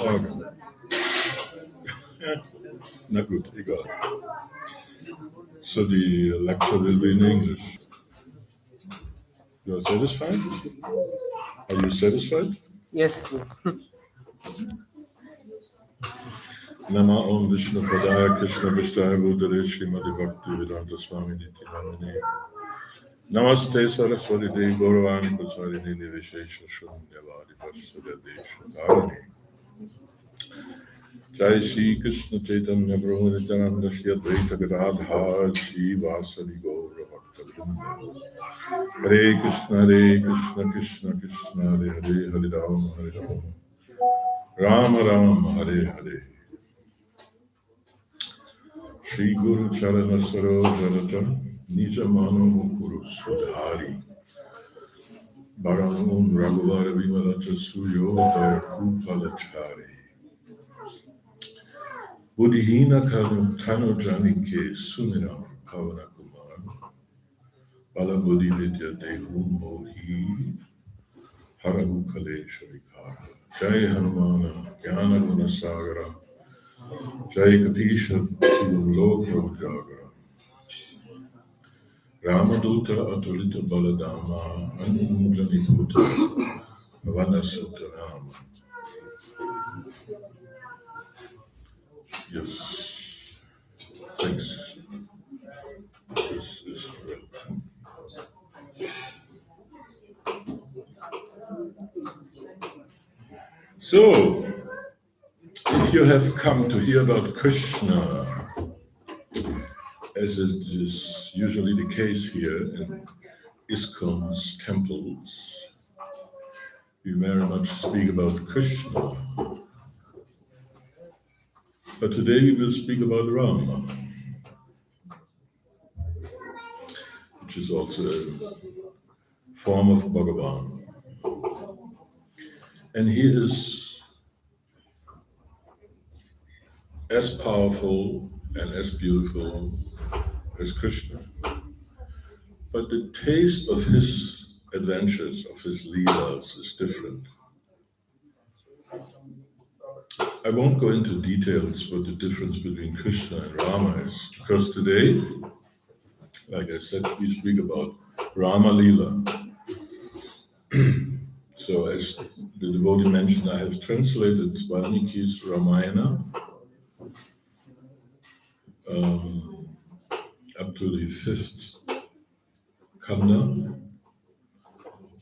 Okay. Na gut, egal. So the lecture will be in English. You are satisfied? Are you satisfied? Yes. Nama Om Vishnu Padaya Krishna Vishtaya Bhutale Srimati Bhakti Vedanta Swami Niti Namani Namaste Saraswati Devi Gauravani Prasarini Nivishesha Shunyavadi Vasudha Desha Dharani Jai Shri Krishna Chaitanya Prabhu Nityananda Shri Advaita Gadadhar Shri Vasadi Gaura Bhakta Vrinda Hare Krishna Krishna Krishna Hare Hare Hare Rama Rama Hare Hare Shri Guru Charana Saroja Nija Mano Mukuru Sudhari Bharanam Raghuvara Vimalacha Suyo Daya Kupalachari Buddhihina Tanu Janike Sunira Pavana Kumar Bala Buddhi Vidya Dehu Mohi Harahu Kalesha Vikara Jai Hanumana Jnana Gunasagara Jai Kapisha Loka Jagara Ramaduta Atulita Baladama Anjanikuta Vanasutarama. Yes, thanks. This is right. So, if you have come to hear about Krishna, as it is usually the case here in ISKCON's temples, we very much speak about Krishna. But today we will speak about Rama, which is also a form of Bhagavan. And he is as powerful and as beautiful as Krishna. But the taste of his adventures, of his leelas, is different. I won't go into details what the difference between Krishna and Rama is, because today, like I said, we speak about Rama Leela. So as the devotee mentioned, I have translated Valmiki's Ramayana up to the 5th kanda.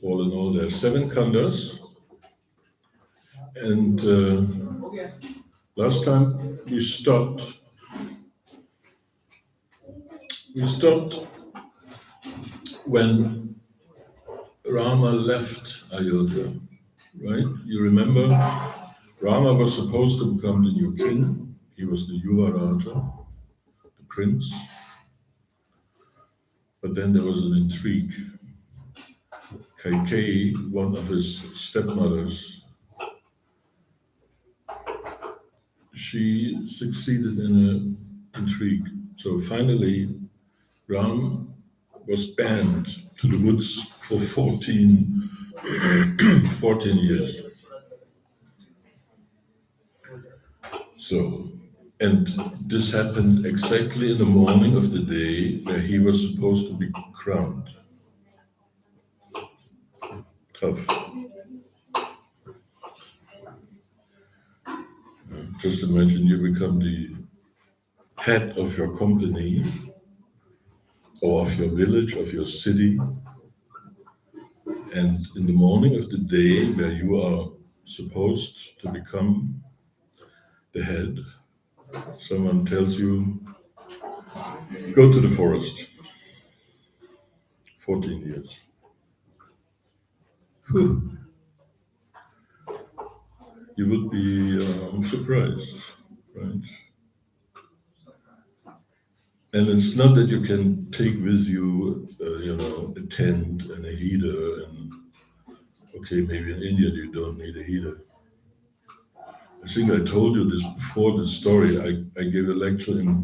All in all, there are 7 kandas. And last time we stopped when Rama left Ayodhya, right? You remember Rama was supposed to become the new king. He was the Yuvaraja, the prince. But then there was an intrigue. Kaikeyi, one of his stepmothers, she succeeded in an intrigue. So finally, Ram was banned to the woods for 14 years. So, and this happened exactly in the morning of the day where he was supposed to be crowned. Tough. Just imagine you become the head of your company or of your village, of your city, and in the morning of the day where you are supposed to become the head, someone tells you, go to the forest. 14 years. Whew. You would be surprised, right? And it's not that you can take with you, a tent and a heater, and okay, maybe in India you don't need a heater. I think I told you this before the story. I gave a lecture in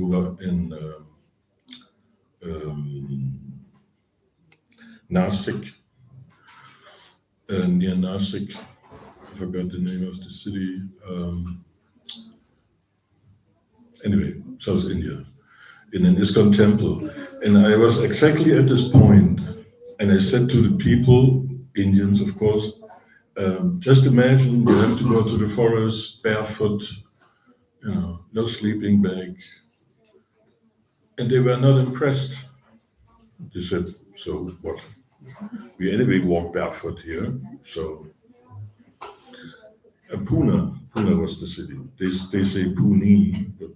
Nasik, near Nasik, if forgot the name of the city. Anyway, South India, in an ISKCON temple. And I was exactly at this point, and I said to the people, Indians of course, just imagine you have to go to the forest barefoot, no sleeping bag. And they were not impressed. They said, so what? We anyway walk barefoot here. So Pune was the city. They say Pune, but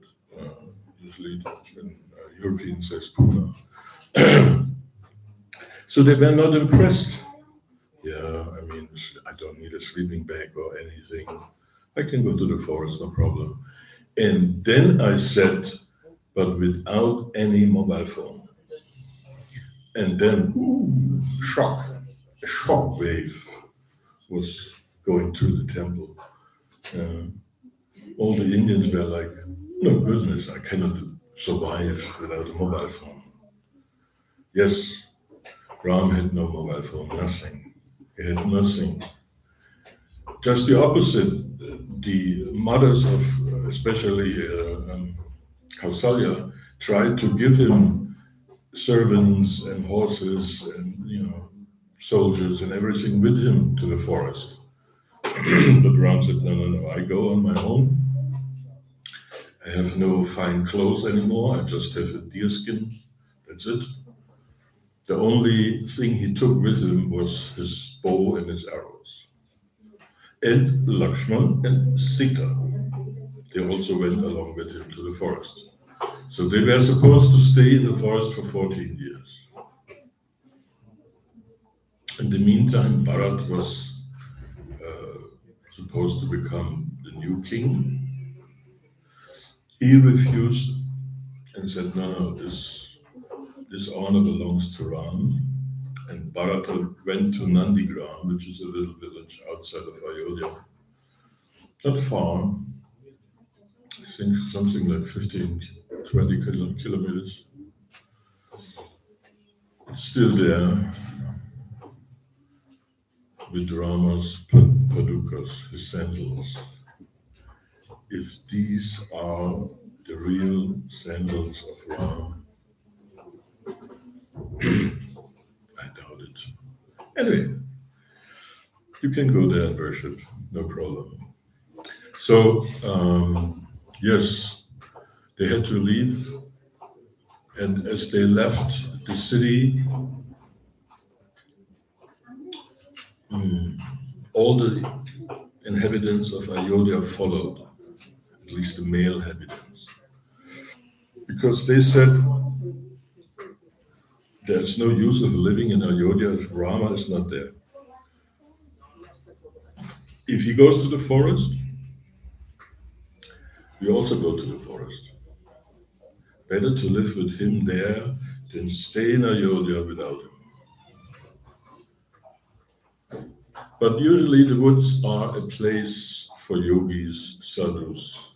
usually when European says Pune. So they were not impressed. Yeah, I mean, I don't need a sleeping bag or anything. I can go to the forest, no problem. And then I said, but without any mobile phone. And then, a shock wave was going through the temple. All the Indians were like, no goodness, I cannot survive without a mobile phone. Yes, Ram had no mobile phone, nothing. He had nothing. Just the opposite. The mothers of especially Kausalya tried to give him servants and horses and soldiers and everything with him to the forest. But Ram said, no, I go on my own. I have no fine clothes anymore. I just have a deer skin. That's it. The only thing he took with him was his bow and his arrows. And Lakshman and Sita. They also went along with him to the forest. So they were supposed to stay in the forest for 14 years. In the meantime, Bharat was supposed to become the new king. He refused and said, no, this honor belongs to Ram. And Bharata went to Nandigram, which is a little village outside of Ayodhya. Not far, I think something like 15, 20 kilometers. It's still there with Rama's padukas, his sandals. If these are the real sandals of Ram, I doubt it. Anyway, you can go there and worship, no problem. So, yes, they had to leave. And as they left the city, all the inhabitants of Ayodhya followed, at least the male inhabitants, because they said there's no use of living in Ayodhya if Rama is not there. If he goes to the forest, we also go to the forest. Better to live with him there than stay in Ayodhya without him. But usually the woods are a place for yogis, sadhus,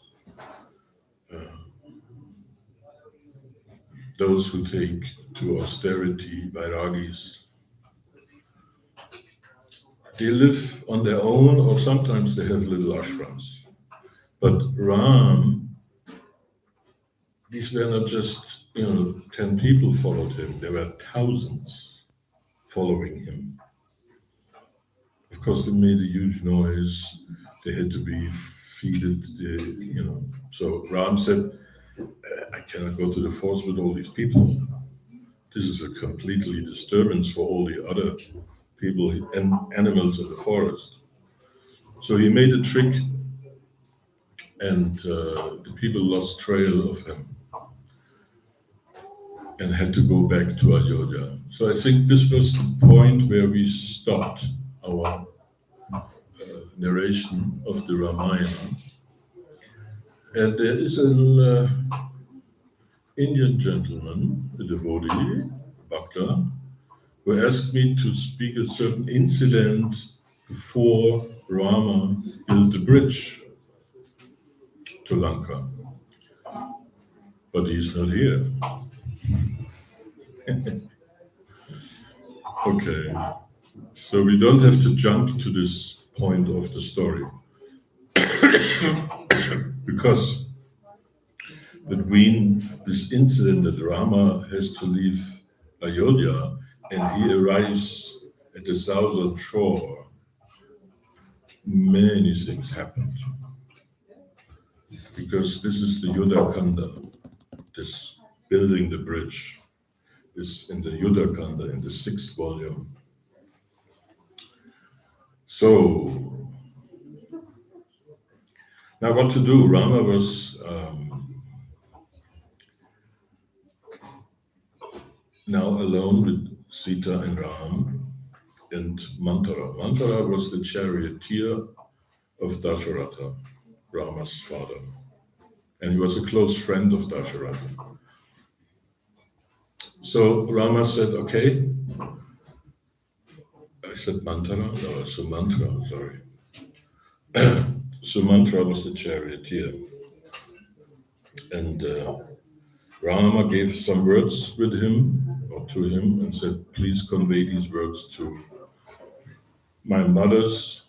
those who take to austerity, vairagis. They live on their own, or sometimes they have little ashrams. But Ram, these were not just 10 people followed him. There were thousands following him. Of course, they made a huge noise. They had to be feeded. So Ram said, I cannot go to the forest with all these people. This is a completely disturbance for all the other people and animals in the forest. So he made a trick, and the people lost trail of him and had to go back to Ayodhya. So I think this was the point where we stopped our narration of the Ramayana. And there is an Indian gentleman, a devotee, Bhakta, who asked me to speak a certain incident before Rama built the bridge to Lanka. But he's not here. Okay, so we don't have to jump to this point of the story. Because between this incident that Rama has to leave Ayodhya and he arrives at the southern shore, many things happened. Because this is the Yuddhakanda, this building the bridge is in the Yuddhakanda in the 6th volume. So, now what to do? Rama was now alone with Sita and Ram and Mantara. Mantara was the charioteer of Dasharatha, Rama's father. And he was a close friend of Dasharatha. So Rama said, okay. I said Mantara? No, Sumantra, sorry. Sumantra was the charioteer. And Rama gave some words with him or to him and said, please convey these words to my mothers,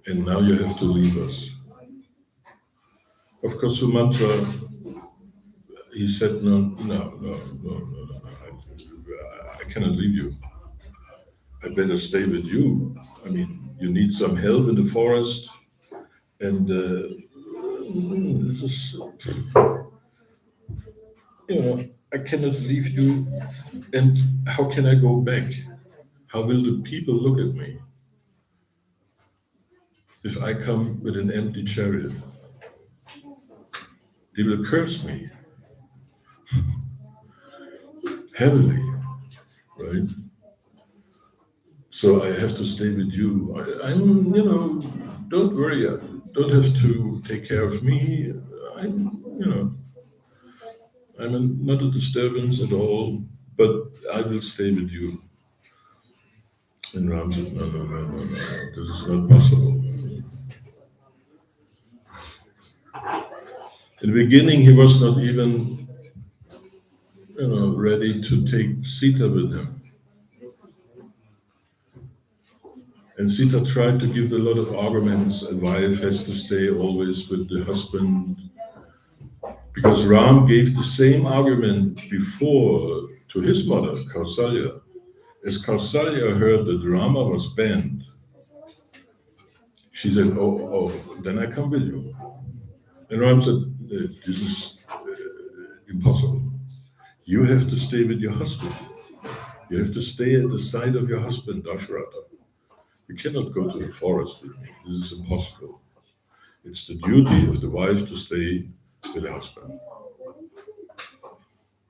and now you have to leave us. Of course, Sumatra, he said, no, I cannot leave you. I better stay with you. I mean, you need some help in the forest, and this is, I cannot leave you, and how can I go back? How will the people look at me if I come with an empty chariot? They will curse me heavily, right? So I have to stay with you. I'm, don't worry. I don't have to take care of me. I'm not a disturbance at all, but I will stay with you. And Ram said, no, this is not possible. In the beginning, he was not even, ready to take Sita with him. And Sita tried to give a lot of arguments. A wife has to stay always with the husband. Because Ram gave the same argument before to his mother, Kausalya. As Kausalya heard that Rama was banned, she said, oh, then I come with you. And Ram said, this is impossible. You have to stay with your husband. You have to stay at the side of your husband, Dasharatha. You cannot go to the forest with me. This is impossible. It's the duty of the wife to stay with the husband.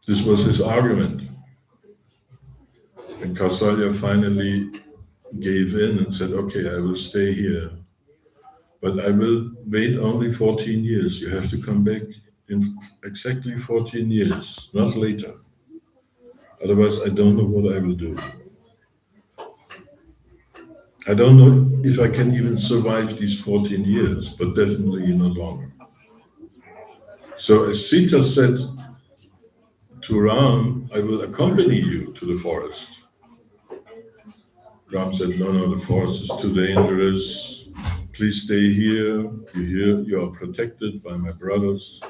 This was his argument. And Kausalya finally gave in and said, okay, I will stay here. But I will wait only 14 years. You have to come back in exactly 14 years, not later. Otherwise, I don't know what I will do. I don't know if I can even survive these 14 years, but definitely not longer. So as Sita said to Ram, I will accompany you to the forest. Ram said, no, the forest is too dangerous. Please stay here. You are protected by my brothers.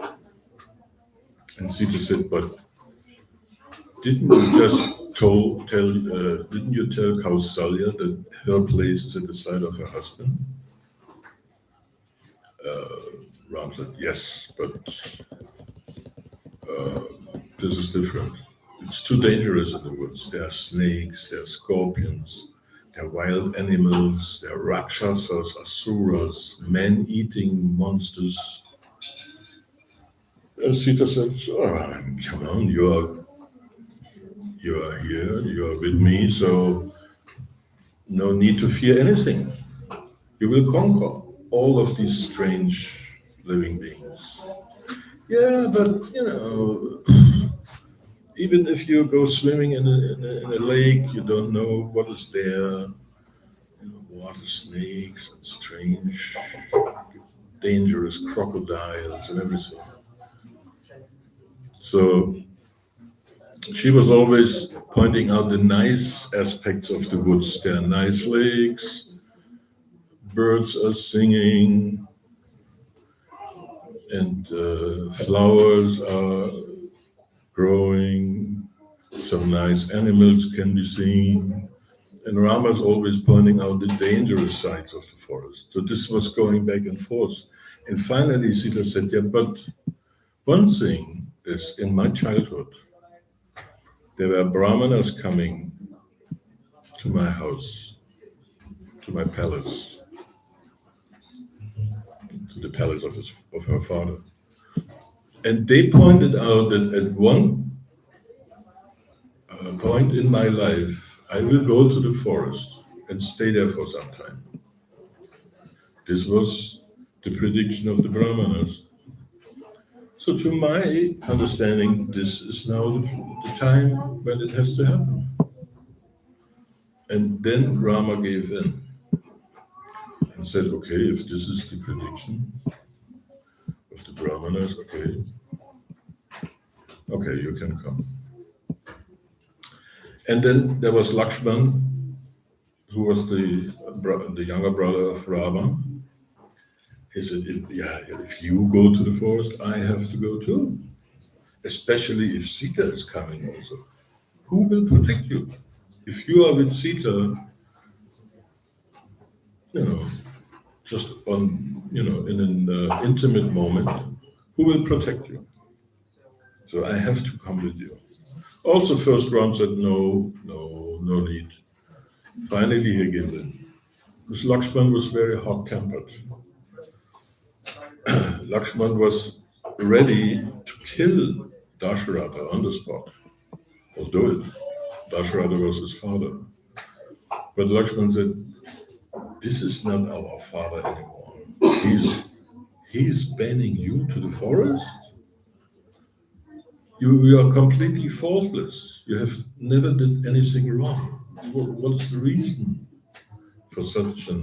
And Sita said, but didn't you just didn't you tell Kausalya that her place is at the side of her husband? Ram said, yes, but this is different. It's too dangerous in the woods. There are snakes, there are scorpions, there are wild animals, there are rakshasas, asuras, man-eating monsters. And Sita said, come on, you are here, you are with me, so no need to fear anything. You will conquer all of these strange living beings. Yeah, but even if you go swimming in a lake, you don't know what is there. Water snakes and strange, dangerous crocodiles and everything. So She was always pointing out the nice aspects of the woods. There are nice lakes, birds are singing, and flowers are growing. Some nice animals can be seen. And Rama is always pointing out the dangerous sides of the forest. So this was going back and forth. And finally, Sita said, yeah, but one thing is, in my childhood, there were brahmanas coming to my house, to my palace, to the palace of her father. And they pointed out that at one point in my life, I will go to the forest and stay there for some time. This was the prediction of the brahmanas. So to my understanding, this is now the time when it has to happen. And then Rama gave in and said, okay, if this is the prediction of the brahmanas, okay, you can come. And then there was Lakshman, who was the younger brother of Rama. He said, if you go to the forest, I have to go too. Especially if Sita is coming also. Who will protect you? If you are with Sita, just in an intimate moment, who will protect you? So I have to come with you. Also, first Ram said, no need. Finally, he gave in. This Lakshman was very hot-tempered. Lakshman was ready to kill Dasharatha on the spot. Although Dasharatha was his father. But Lakshman said, this is not our father anymore. He's banning you to the forest? You are completely faultless. You have never did anything wrong. What's the reason for such a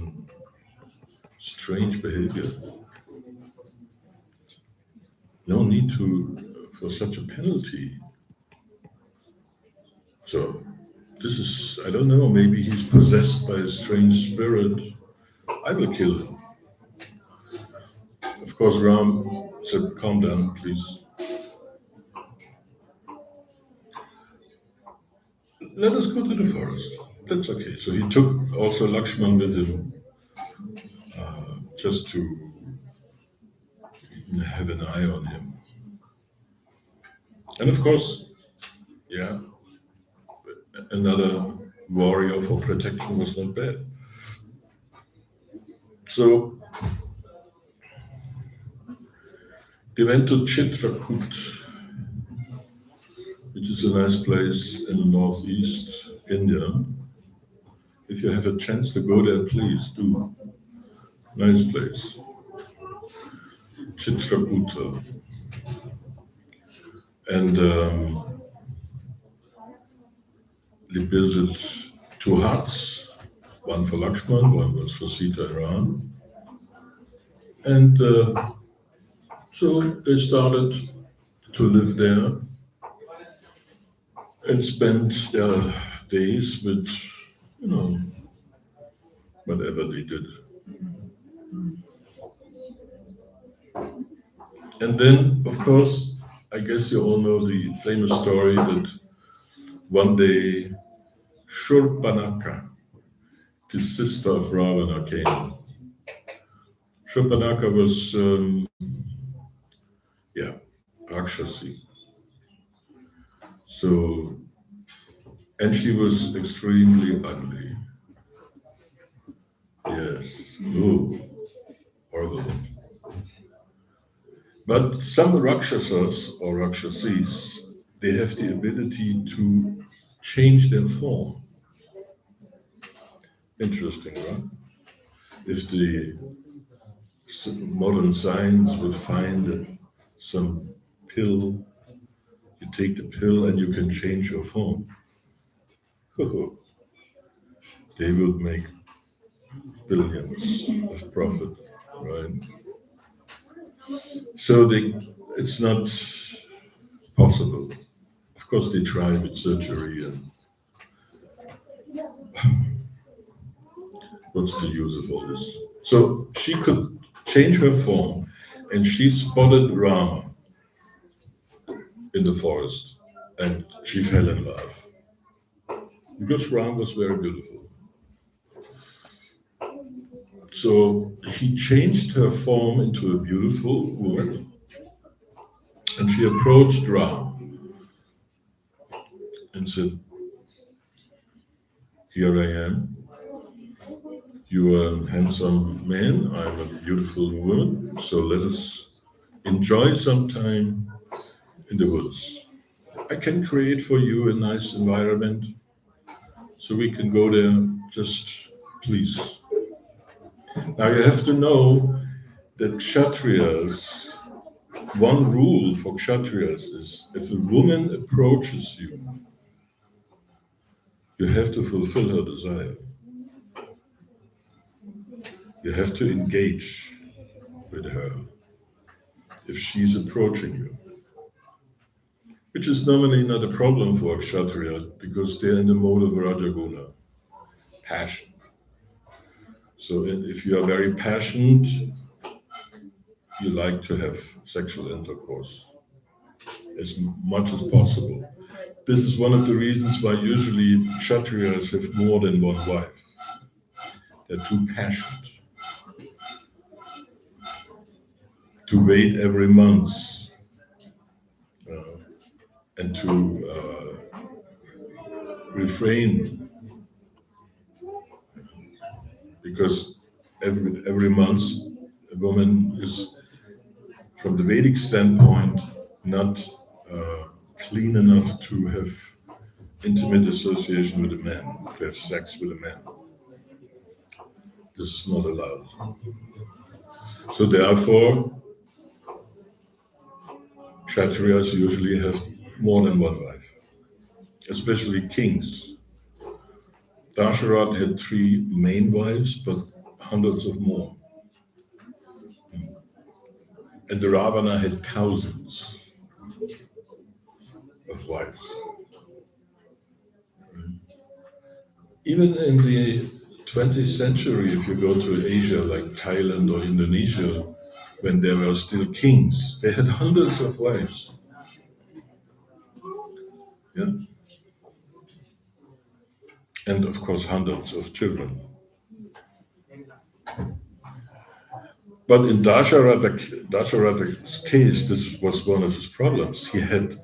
strange behavior? No need for such a penalty. So this is, I don't know, maybe he's possessed by a strange spirit. I will kill him. Of course, Ram said, calm down, please. Let us go to the forest. That's okay. So he took also Lakshman with him, just to have an eye on him. And of course, another warrior for protection was not bad. So they went to Chitrakoot, which is a nice place in northeast India. If you have a chance to go there, please do. Nice place. Chitrakoota. And they built two huts, one for Lakshman, one was for Sita and Ram. And so they started to live there and spend their days with, whatever they did. And then, of course, I guess you all know the famous story that one day Shurpanaka, the sister of Ravana, came. Shurpanaka was, Rakshasi. So, and she was extremely ugly. Yes, horrible. But some Rakshasas or Rakshasis, they have the ability to change their form. Interesting, right? If the modern science would find some pill, you take the pill and you can change your form. They would make billions of profit, right? So it's not possible. Of Of course, they tried with surgery, and what's the use of all this? So she could change her form, and she spotted Rama in the forest, and she fell in love because Rama was very beautiful. So he changed her form into a beautiful woman, and she approached Rama and said, "Here I am. You are a handsome man. I'm a beautiful woman. So let us enjoy some time in the woods. I can create for you a nice environment so we can go there. Just please." Now you have to know that Kshatriyas, one rule for Kshatriyas is if a woman approaches you, you have to fulfill her desire. You have to engage with her if she's approaching you, which is normally not a problem for a Kshatriya because they're in the mode of Rajaguna, passion. So if you are very passionate, you like to have sexual intercourse as much as possible. This is one of the reasons why usually Kshatriyas have more than one wife. They're too passionate. To wait every month and to refrain, because every month a woman is, from the Vedic standpoint, not clean enough to have intimate association with a man, to have sex with a man. This is not allowed. So therefore, Kshatriyas usually have more than one wife, especially kings. Dasharatha had 3 main wives, but hundreds of more. And the Ravana had thousands of wives. Even in the 20th century, if you go to Asia, like Thailand or Indonesia, when there were still kings, they had hundreds of wives. Yeah. And of course, hundreds of children. But in Dasharatha's case, this was one of his problems. He had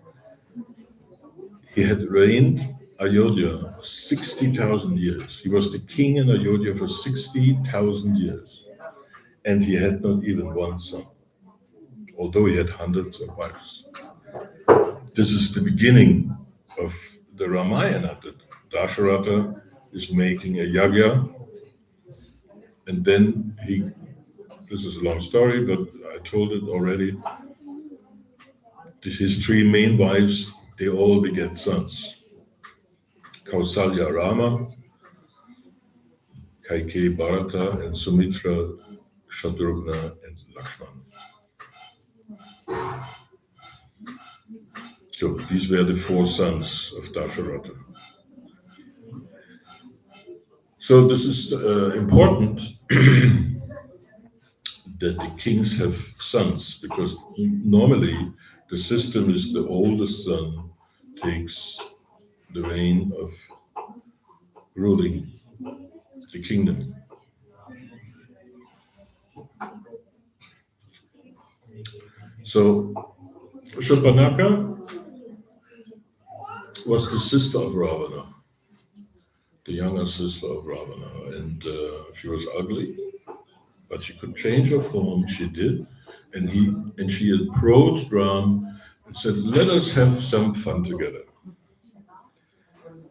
reigned Ayodhya 60,000 years. He was the king in Ayodhya for 60,000 years. And he had not even one son, although he had hundreds of wives. This is the beginning of the Ramayana, that Dasharatha is making a yagya, and then this is a long story, but I told it already, his 3 main wives, they all beget sons. Kausalya Rama, Kaikeyi Bharata, and Sumitra Shatrugna and Lakshmana. So these were the 4 sons of Dasharatha. So this is important that the kings have sons, because normally the system is the oldest son takes the reign of ruling the kingdom. So Shurpanakha was the sister of Ravana, the younger sister of Ravana, and she was ugly, but she could change her form. She did, and she approached Ram and said, "Let us have some fun together."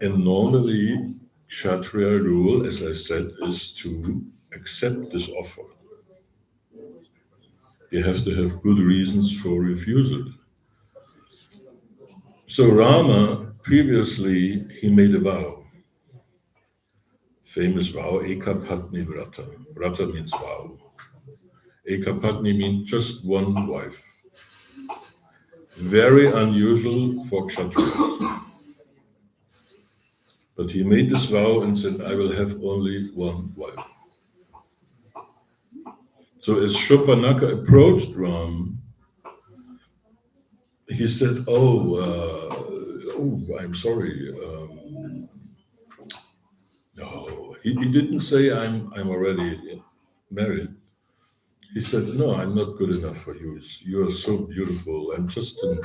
And normally, Kshatriya rule, as I said, is to accept this offer. You have to have good reasons for refusal. So Rama, previously, he made a vow. Famous vow, Ekapatni Vrata. Vrata means vow. Ekapatni means just one wife. very unusual for Kshatriyas. But he made this vow and said, I will have only one wife. So as Shurpanakha approached Ram, he said, I'm sorry. No, he didn't say I'm already married. He said, no, I'm not good enough for you. You are so beautiful. I'm just an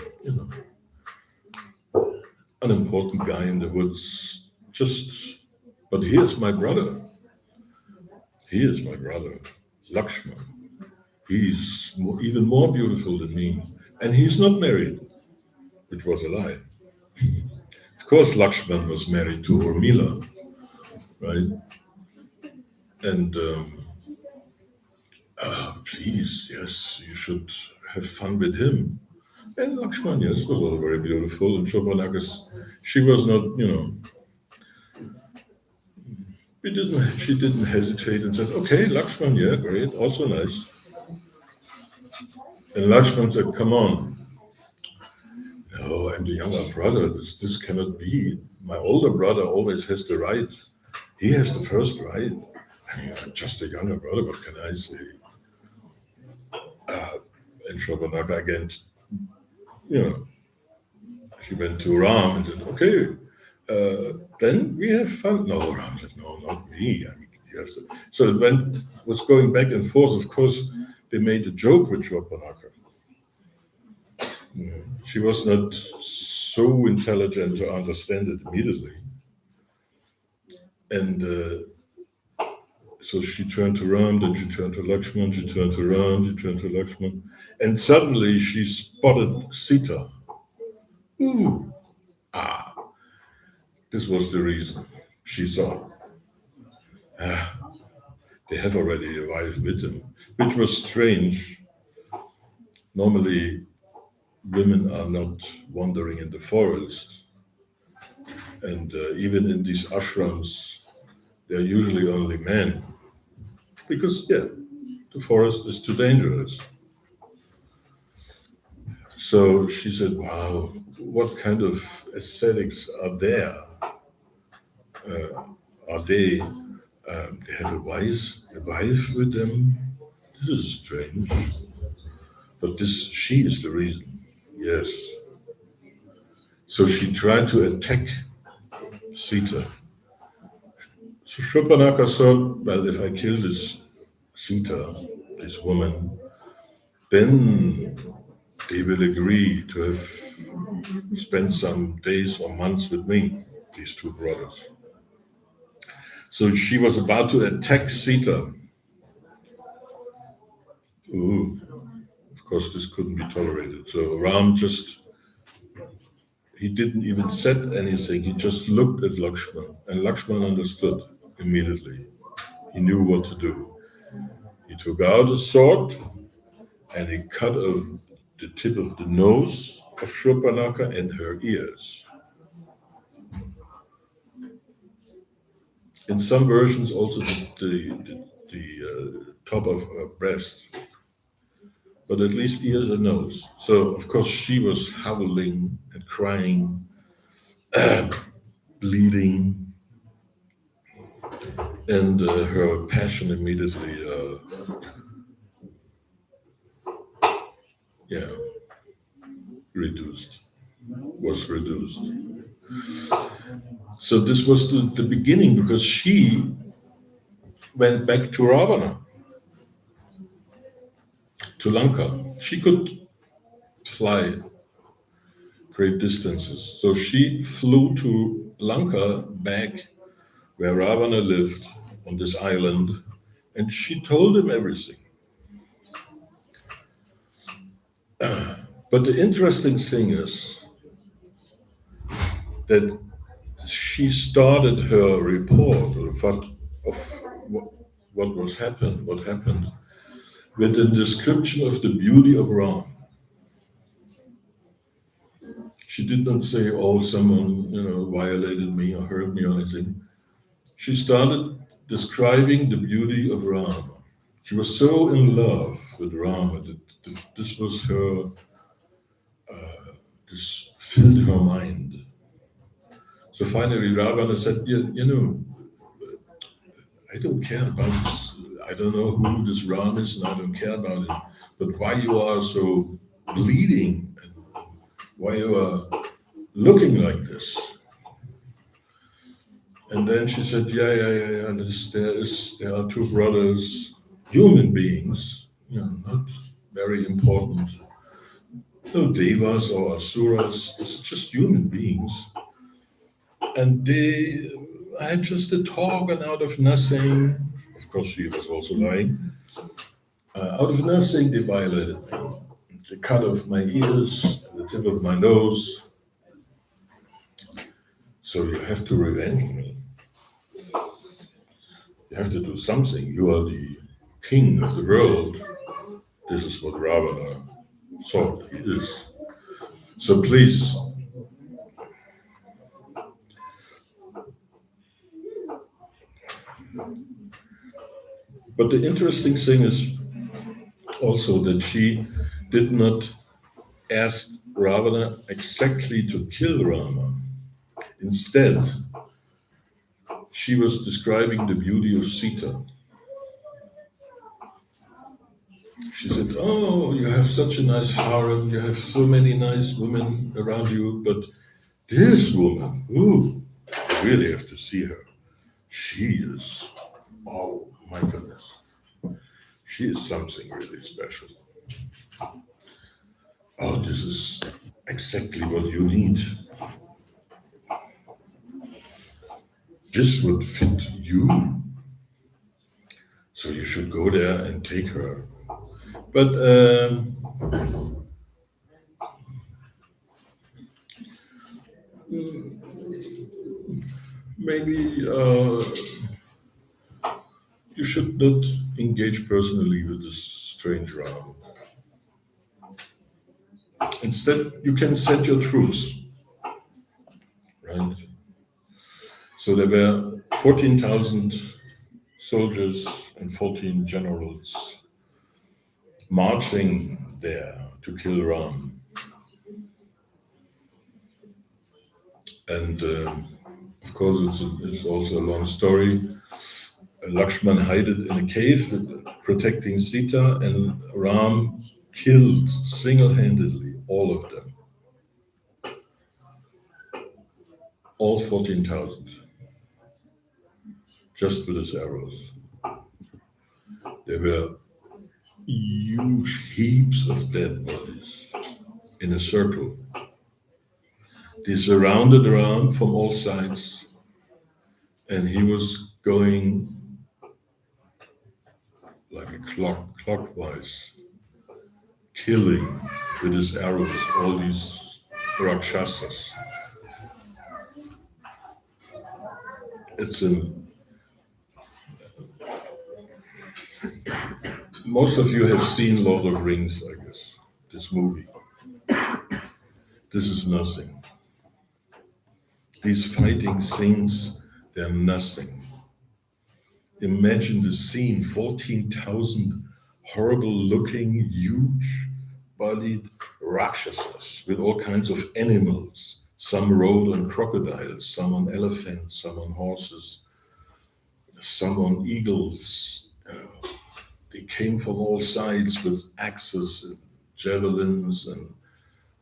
unimportant guy in the woods. But here's my brother. He is my brother, Lakshman. He's even more beautiful than me. And he's not married, which was a lie. Of course, Lakshman was married to Urmila, right? And please, yes, you should have fun with him. And Lakshman, yes, was also very beautiful. And Shobhanaka's, she was not, she didn't hesitate and said, okay, Lakshman, yeah, great, also nice. And Lakshman said, come on. No, I'm the younger brother. This cannot be. My older brother always has the right. He has the first right. I'm just a younger brother, what can I say? And Shobhanaka again, she went to Ram and said, okay, then we have fun. No, Ram said, no, not me. I mean, you have to. So it was going back and forth. Of course, they made a joke with Shobhanaka. She was not so intelligent to understand it immediately. And so she turned to Ram, then she turned to Lakshman, she turned to Ram, she turned to Lakshman. And suddenly she spotted Sita. Ooh, this was the reason. She saw, they have already arrived with them, which was strange. Normally, women are not wandering in the forest. And even in these ashrams, they're usually only men. Because, yeah, the forest is too dangerous. So she said, wow, what kind of aesthetics are there? Are they have a wife with them? This is strange. But she is the reason. Yes. So she tried to attack Sita. So Shurpanakha thought, well, if I kill this Sita, this woman, then they will agree to have spent some days or months with me, these two brothers. So she was about to attack Sita. Ooh, of course, this couldn't be tolerated. So Ram he didn't even said anything. He just looked at Lakshman, and Lakshman understood immediately. He knew what to do. He took out a sword and he cut off the tip of the nose of Shurpanakha and her ears. In some versions, also the top of her breast, but at least ears and nose. So, of course, she was howling and crying, bleeding, and her passion immediately, was reduced. So this was the beginning, because she went back to Ravana, to Lanka. She could fly great distances. So she flew to Lanka, back where Ravana lived on this island, and she told him everything. But the interesting thing is that she started her report of what happened, with a description of the beauty of Ram. She did not say, "Oh, someone violated me or hurt me or anything." She started describing the beauty of Rama. She was so in love with Rama that this was her this filled her mind. So finally, Ravana said, you know, I don't care about this. I don't know who this Ram is, and I don't care about it. But why you are so bleeding, and why you are looking like this? And then she said, yeah. There are two brothers, human beings, you know, not very important. No devas or asuras. This is just human beings. And they had just a talk, and out of nothing, of course, she was also lying. Out of nothing, they violated me. They cut off my ears and the tip of my nose. So you have to revenge me. You have to do something. You are the king of the world. This is what Ravana thought he is. So please, but the interesting thing is also that she did not ask Ravana exactly to kill Rama. Instead, she was describing the beauty of Sita. She said, "Oh, you have such a nice harem, you have so many nice women around you, but this woman, ooh, you really have to see her. She is, oh my goodness, she is something really special. Oh, this is exactly what you need. This would fit you. So you should go there and take her." But maybe you should not engage personally with this strange Ram. Instead, you can set your troops, right? So there were 14,000 soldiers and 14 generals marching there to kill Ram. And of course, it's also a long story. Lakshman hid in a cave protecting Sita, and Ram killed single-handedly all of them, all 14,000, just with his arrows. There were huge heaps of dead bodies in a circle. They surrounded Ram from all sides, and he was going like a clockwise, killing with his arrows all these Rakshasas. It's a Most of you have seen Lord of Rings, I guess, this movie. This is nothing. These fighting things, they're nothing. Imagine the scene, 14,000 horrible looking, huge bodied Rakshasas with all kinds of animals. Some rode on crocodiles, some on elephants, some on horses, some on eagles. They came from all sides with axes and javelins and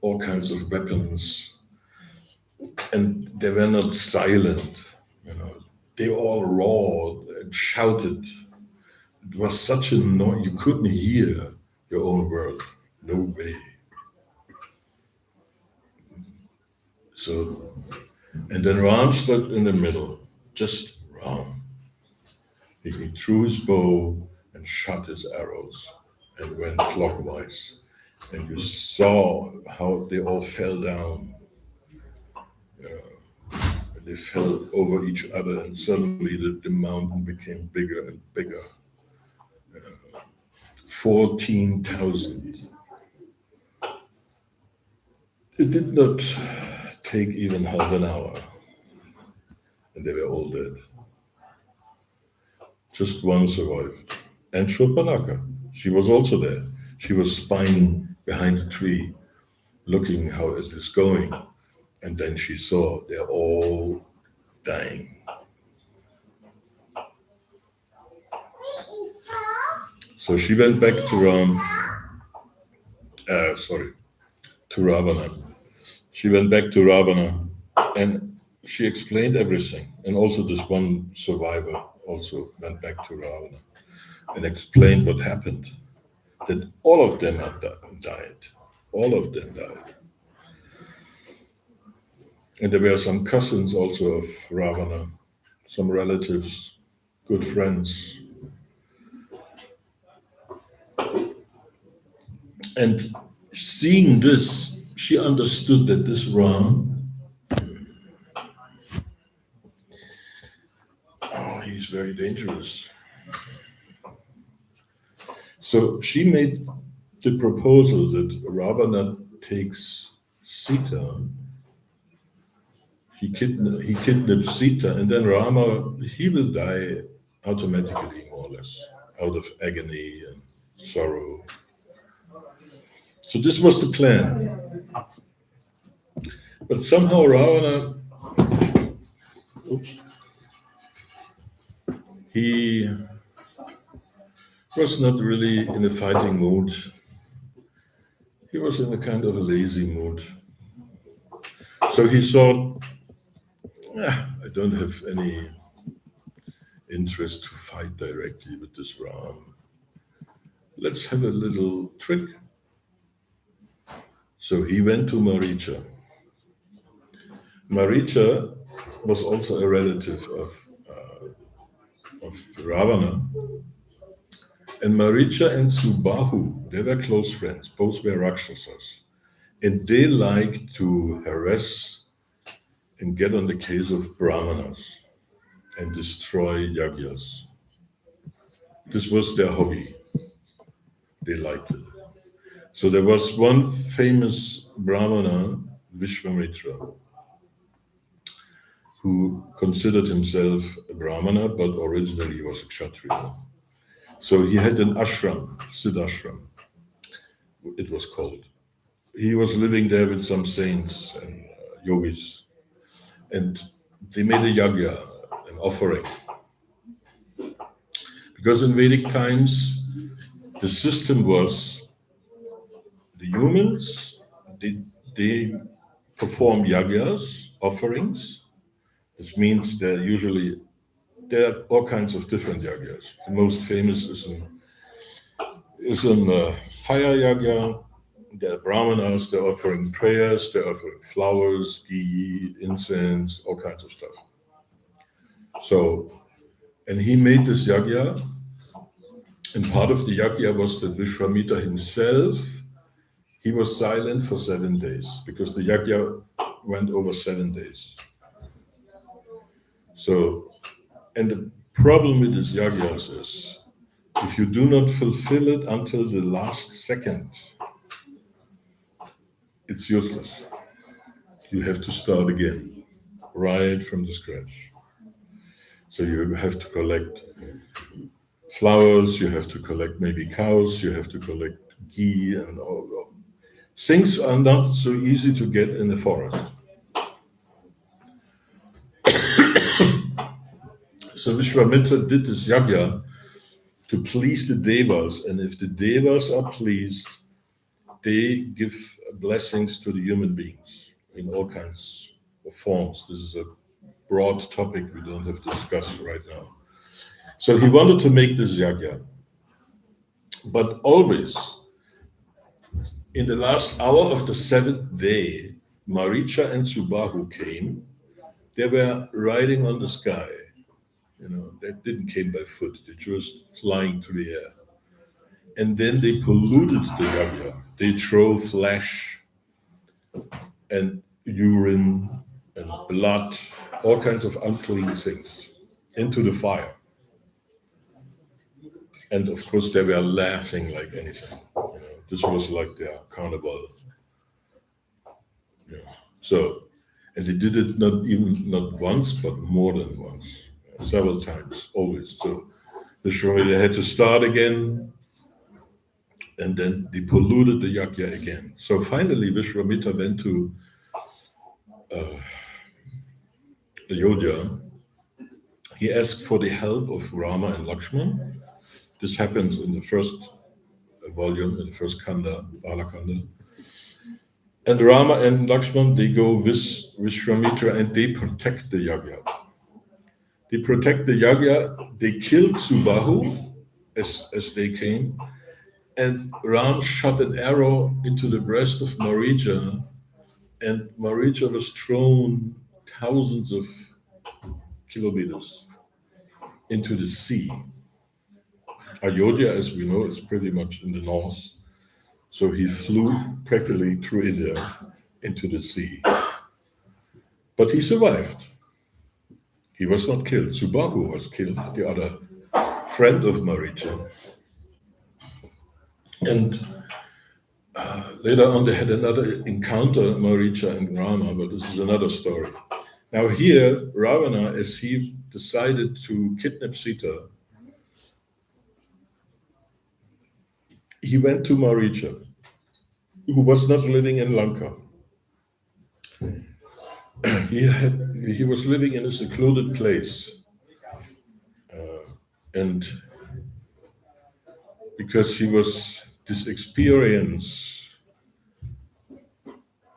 all kinds of weapons. And they were not silent, you know. They all roared and shouted. It was such a noise, you couldn't hear your own word. No way. So, and then Ram stood in the middle, just Ram. He threw his bow and shot his arrows and went clockwise. And you saw how they all fell down. They fell over each other, and suddenly the mountain became bigger and bigger. 14,000. It did not take even half an hour, and they were all dead. Just one survived. And Shurpanaka, she was also there. She was spying behind a tree, looking how it is going. And then she saw they're all dying. So she went back to to Ravana. She went back to Ravana and she explained everything. And also this one survivor also went back to Ravana and explained what happened. That all of them had died. All of them died. And there were some cousins also of Ravana, some relatives, good friends. And seeing this, she understood that this Ram, he's very dangerous. So she made the proposal that Ravana takes Sita, he kidnaps Sita, and then Rama, he will die automatically, more or less, out of agony and sorrow. So this was the plan. But somehow Ravana, he was not really in a fighting mood. He was in a kind of a lazy mood. So he thought, I don't have any interest to fight directly with this Ram. Let's have a little trick. So he went to Maricha. Maricha was also a relative of Ravana. And Maricha and Subahu, they were close friends. Both were Rakshasas. And they liked to harass and get on the case of Brahmanas and destroy yagyas. This was their hobby. They liked it. So there was one famous Brahmana, Vishwamitra, who considered himself a Brahmana, but originally he was a Kshatriya. So he had an ashram, Siddhashram, it was called. He was living there with some saints and yogis. And they made a yagya, an offering. Because in Vedic times, the system was the humans, they perform yagyas, offerings. This means there are all kinds of different yagyas. The most famous is an fire yagya. There are brahmanas, they're offering prayers, they're offering flowers, ghee, incense, all kinds of stuff. So, and he made this yagya, and part of the yagya was that Vishwamitra himself, he was silent for 7 days, because the yagya went over 7 days. So, and the problem with these yagyas is, if you do not fulfill it until the last second, it's useless. You have to start again, right from the scratch. So you have to collect flowers, you have to collect maybe cows, you have to collect ghee, and all. Things are not so easy to get in the forest. So Vishwamitra did this yagya to please the devas, and if the devas are pleased, they give blessings to the human beings in all kinds of forms. This is a broad topic we don't have to discuss right now. So he wanted to make this yagya. But always, in the last hour of the 7th day, Maricha and Subahu came. They were riding on the sky. They didn't came by foot. They just flying through the air. And then they polluted the yagya. They throw flesh and urine and blood, all kinds of unclean things, into the fire. And of course, they were laughing like anything. This was like their carnival. So, and they did it not once, but more than once, several times, always. So, they had to start again. and then they polluted the yajna again. So finally, Vishwamitra went to Ayodhya. He asked for the help of Rama and Lakshman. This happens in the first volume, in the first Kanda, Balakanda. And Rama and Lakshman, they go with Vishwamitra and they protect the yajna. They protect the yajna. They killed Subahu as they came. And Ram shot an arrow into the breast of Marija, and Marija was thrown thousands of kilometers into the sea. Ayodhya, as we know, is pretty much in the north. So he flew practically through India into the sea. But he survived. He was not killed. Subahu was killed, the other friend of Marija. And later on, they had another encounter, Marija and Rama, but this is another story. Now here, Ravana, as he decided to kidnap Sita, he went to Marija, who was not living in Lanka. He was living in a secluded place, and because he was this experience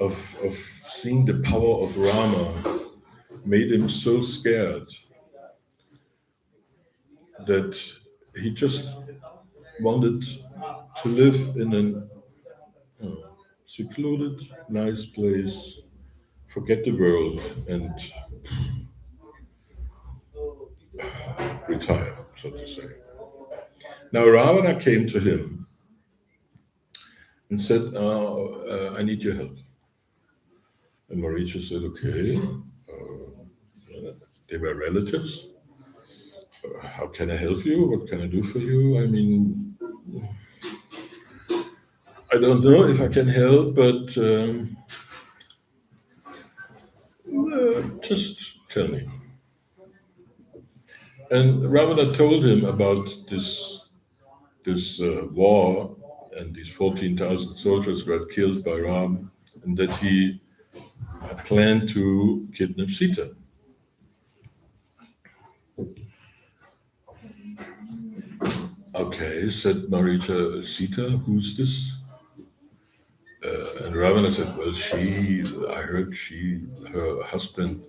of seeing the power of Rama made him so scared that he just wanted to live in a secluded, nice place, forget the world, and retire, so to say. Now Ravana came to him and said, I need your help. And Marija said, okay. They were relatives. How can I help you? What can I do for you? I mean, I don't know if I can help, but just tell me. And Ravana told him about this war, and these 14,000 soldiers were killed by Ram, and that he had planned to kidnap Sita. Okay, said Marija, Sita, who's this? And Ravana said, well, I heard her husband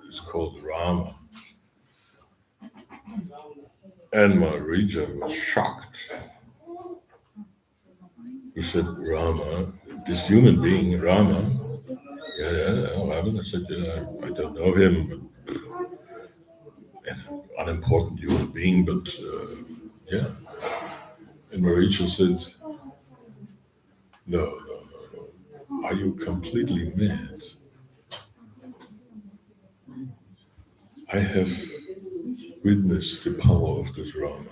is called Rama. And Marija was shocked. He said, Rama, this human being, Rama. Yeah. Ravana said, yeah, I don't know him. An unimportant human being, but yeah. And Marija said, no. Are you completely mad? I have witnessed the power of this Rama.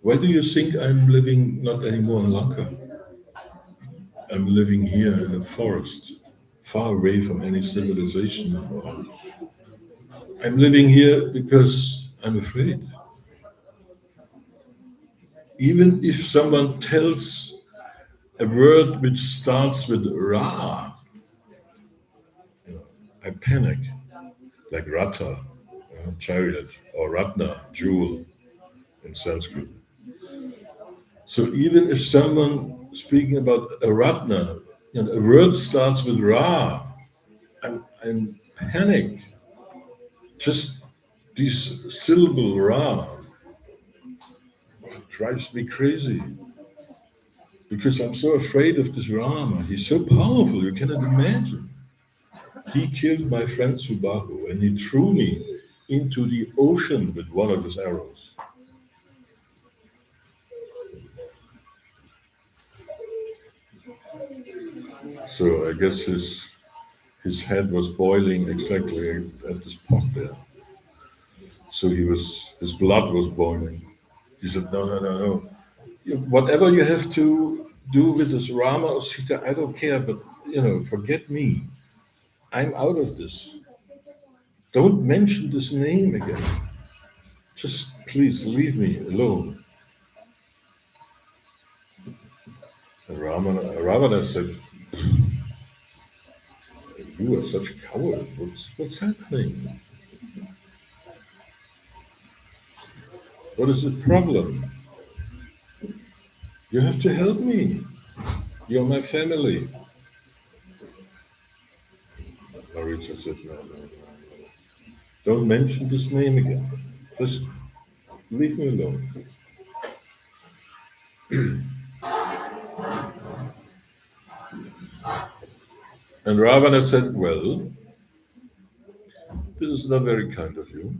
Why do you think I'm living not anymore in Lanka? I'm living here in a forest, far away from any civilization. I'm living here because I'm afraid. Even if someone tells a word which starts with Ra, I panic, like Ratha, chariot, or Ratna, jewel in Sanskrit. So even if someone speaking about a Ratna, a word starts with Ra, I'm panic. Just this syllable Ra drives me crazy because I'm so afraid of this Rama. He's so powerful, you cannot imagine. He killed my friend Subahu and he threw me into the ocean with one of his arrows. So I guess his head was boiling exactly at the spot there. So his blood was boiling. He said, no. Whatever you have to do with this Rama or Sita, I don't care, but, forget me. I'm out of this. Don't mention this name again. Just please leave me alone. And Ravana said, "You are such a coward. What's happening? What is the problem? You have to help me. You're my family." Maricha said, "No, no, no. Don't mention this name again. Just leave me alone." And Ravana said, "Well, this is not very kind of you,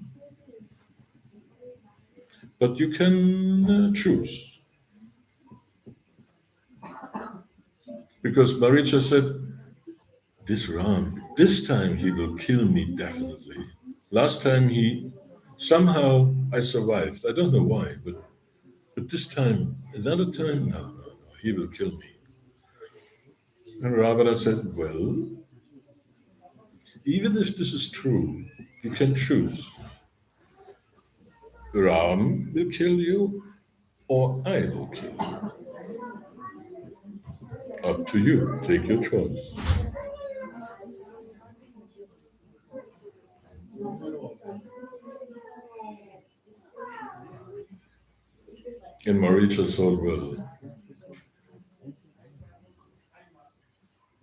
but you can choose." Because Maricha said, this time he will kill me definitely. Last time somehow I survived. I don't know why, but this time, another time, no, no, no, he will kill me. And Ravana said, "Well, even if this is true, you can choose. Ram will kill you or I will kill you. Up to you. Take your choice." And Maricha thought, "Well,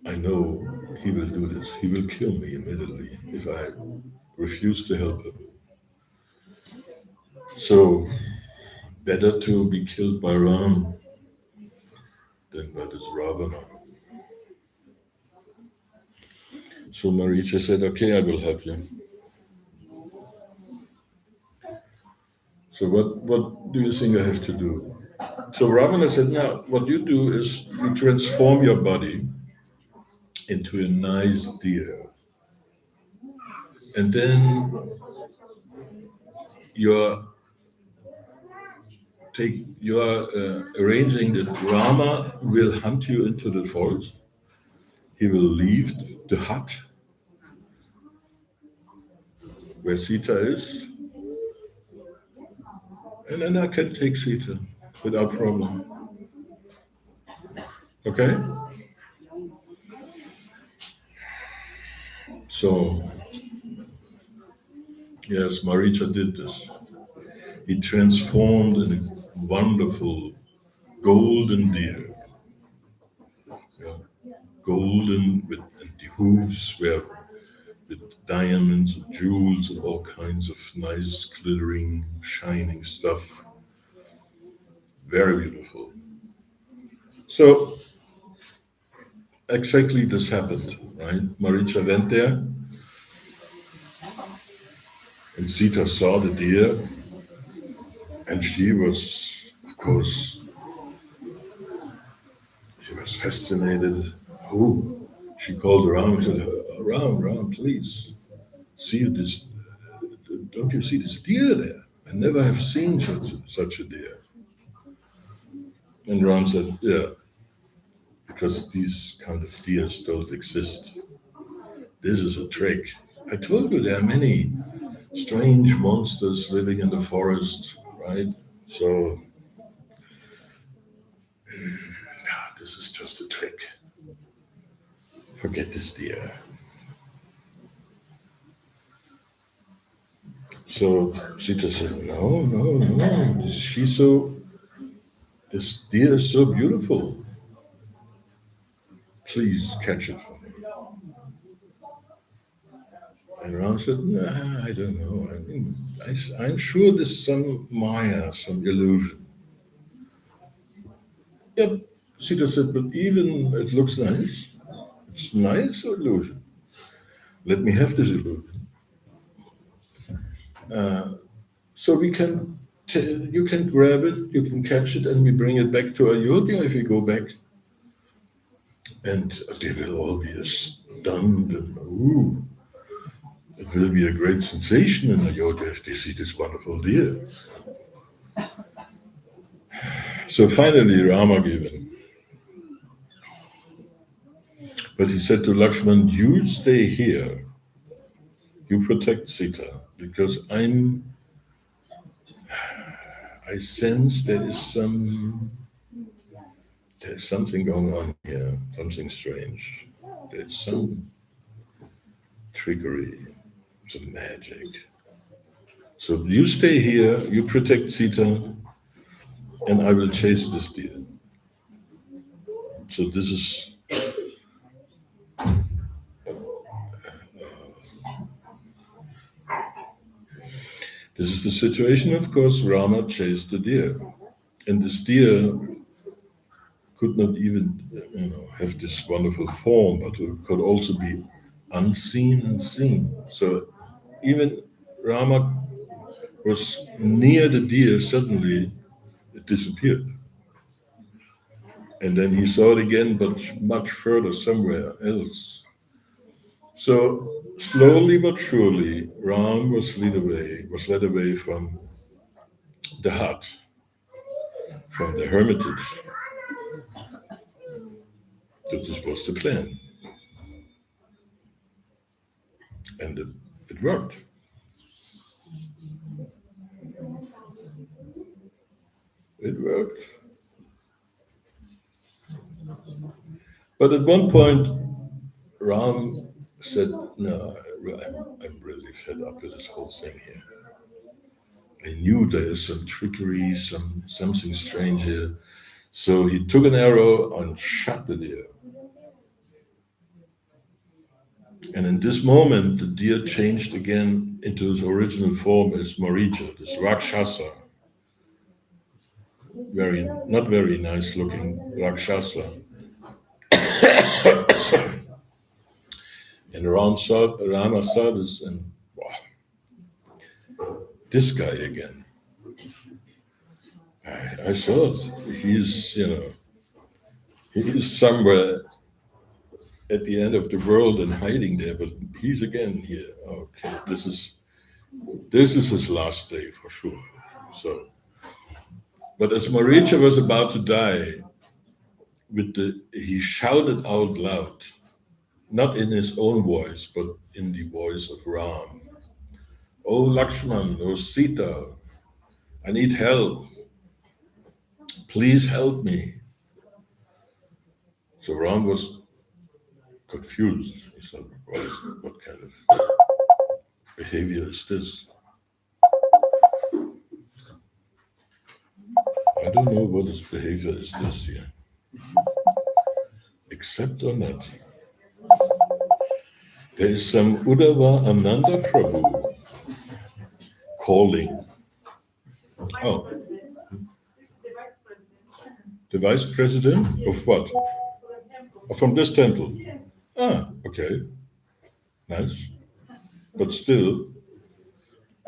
I know he will do this. He will kill me immediately if I refuse to help him. So better to be killed by Ram than by this Ravana." So Maricha said, "Okay, I will help you." So what do you think I have to do? So Ravana said, "Now what you do is you transform your body into a nice deer, and then you're arranging that Rama will hunt you into the forest. He will leave the hut where Sita is, and then I can take Sita without problem. Okay?" So yes, Maricha did this. He transformed in a wonderful golden deer, yeah, golden and the hooves were with diamonds and jewels and all kinds of nice glittering, shining stuff. Very beautiful. So exactly this happened, right? Maricha went there and Sita saw the deer and of course, she was fascinated. Oh, she called Ram and said, "Ram, Ram, please, see this, don't you see this deer there? I never have seen such a deer." And Ram said, "Yeah, because these kind of deers don't exist. This is a trick. I told you there are many strange monsters living in the forest, right? So this is just a trick. Forget this deer." So Sita said, "No, no, no. This deer is so beautiful. Please catch it for me." And Ram said, "Nah, I don't know. I mean, I'm sure there's some Maya, some illusion." Yep. Sita said, "But even it looks nice. It's nice illusion. Let me have this illusion. So you can grab it, you can catch it, and we bring it back to Ayodhya if we go back. And they will all be stunned and, ooh, it will be a great sensation in Ayodhya if they see this wonderful deer." So finally, Rama gave in. But he said to Lakshman, "You stay here, you protect Sita, because I sense there is some there's something going on here, something strange. There's some trickery, some magic. So you stay here, you protect Sita, and I will chase this deer. So this is the situation. Of course, Rama chased the deer, and this deer could not even, have this wonderful form, but it could also be unseen and seen. So even Rama was near the deer, suddenly it disappeared. And then he saw it again, but much further somewhere else. So slowly but surely, Ram was led away from the hut, from the hermitage. That this was the plan. And it worked. It worked. But at one point, Ram said, "No, I'm really fed up with this whole thing here. I knew there is some trickery, something strange here." So he took an arrow and shot the deer. And in this moment, the deer changed again into its original form as Maricha, this Rakshasa, not very nice looking Rakshasa. And Rama saw this, and wow, this guy again. I thought he's somewhere at the end of the world and hiding there, but he's again here. Okay, this is his last day for sure. So, but as Maricha was about to die, he shouted out loud, not in his own voice, but in the voice of Ram. "Oh Lakshman, oh Sita, I need help. Please help me." So Ram was confused. He said, "What kind of behavior is this? I don't know what this behavior is this here. Except or not, there is some Uddhava Ananda Prabhu calling. Oh, the vice president of what? Oh, from this temple. Ah, okay, nice. But still,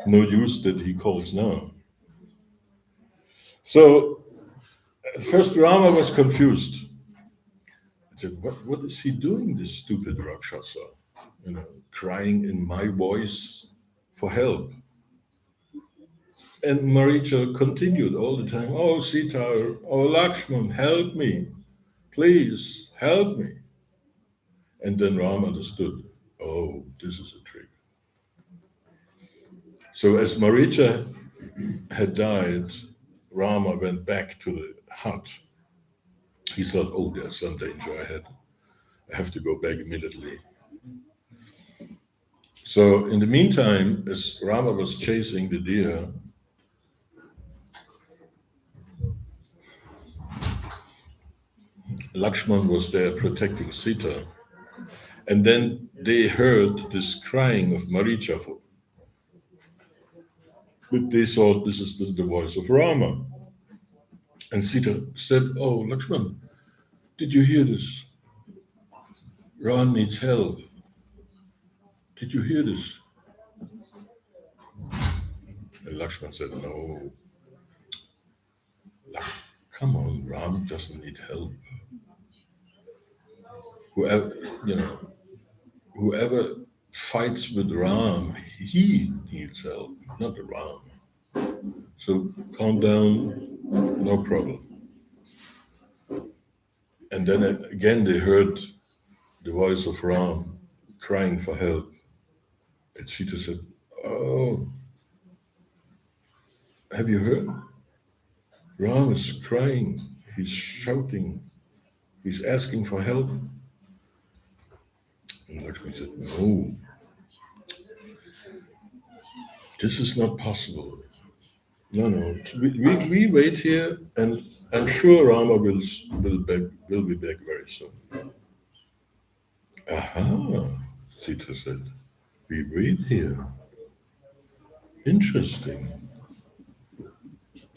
no use that he calls now. So first Rama was confused. I said, what is he doing, this stupid Rakshasa? Crying in my voice for help. And Maricha continued all the time, "Oh Sita, oh Lakshman, help me. Please help me." And then Ram understood, oh, this is a trick. So as Maricha had died, Rama went back to the hut. He thought, oh, there's some danger ahead. I have to go back immediately. So in the meantime, as Rama was chasing the deer, Lakshman was there protecting Sita. And then they heard this crying of Maricha. But they thought this is the voice of Rama. And Sita said, "Oh, Lakshman, did you hear this? Ram needs help. Did you hear this?" And Lakshman said, "No. Come on, Ram doesn't need help. Whoever, whoever fights with Ram, he needs help, not Ram. So calm down, no problem." And then again they heard the voice of Ram crying for help. And Sita said, "Oh, have you heard? Ram is crying, he's shouting. He's asking for help. And Lakshmi said, no, this is not possible. No. We wait here, and I'm sure Rama will be back very soon. Aha, Sita said, we wait here. Interesting.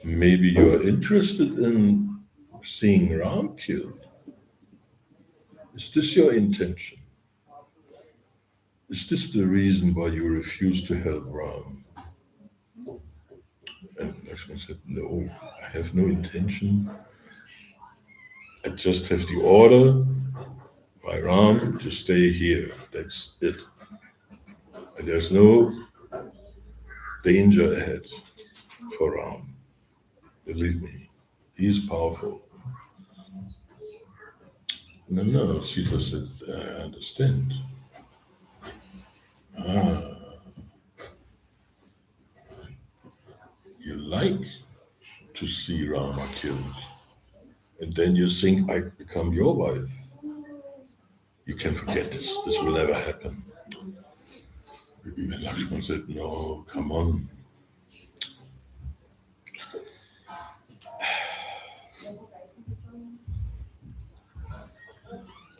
Maybe you're interested in seeing Ram killed. Is this your intention? Is this the reason why you refuse to help Ram? And Lakshman said, no, I have no intention. I just have the order by Ram to stay here. That's it. And there's no danger ahead for Ram. Believe me, he's powerful. No, Sita said, I understand. You like to see Rama killed, and then you think I become your wife. You can forget this. This will never happen. And Lakshman said, no, come on.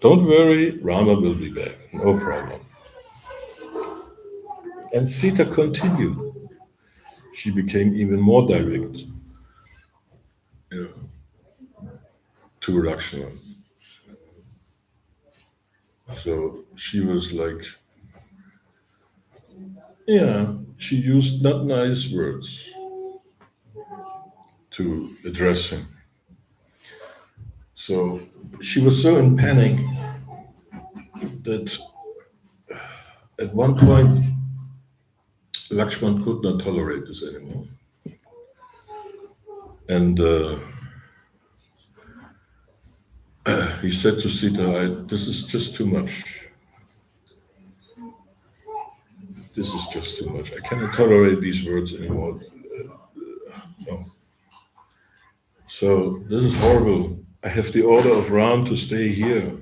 Don't worry, Rama will be back. No problem. And Sita continued. She became even more direct, to Lakshman. So she was like, she used not nice words to address him. So she was so in panic that at one point Lakshman could not tolerate this anymore. And he said to Sita, this is just too much. This is just too much. I cannot tolerate these words anymore. No. So this is horrible. I have the order of Ram to stay here.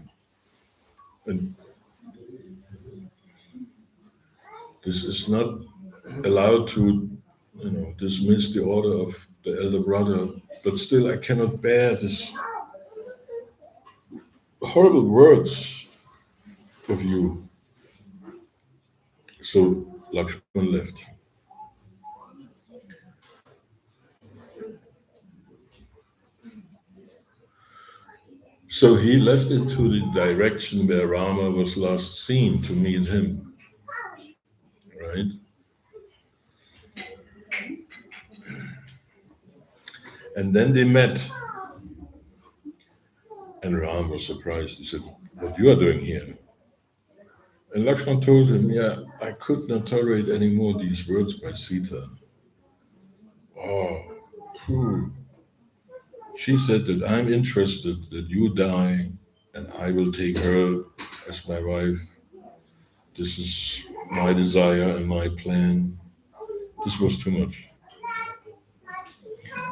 And this is not allowed to, dismiss the order of the elder brother. But still, I cannot bear this horrible words of you. So Lakshman left. So he left into the direction where Rama was last seen to meet him. Right? And then they met. And Ram was surprised. He said, what you are doing here? And Lakshman told him, I could not tolerate any more these words by Sita. Oh, phew. She said that I'm interested that you die and I will take her as my wife. This is my desire and my plan. This was too much.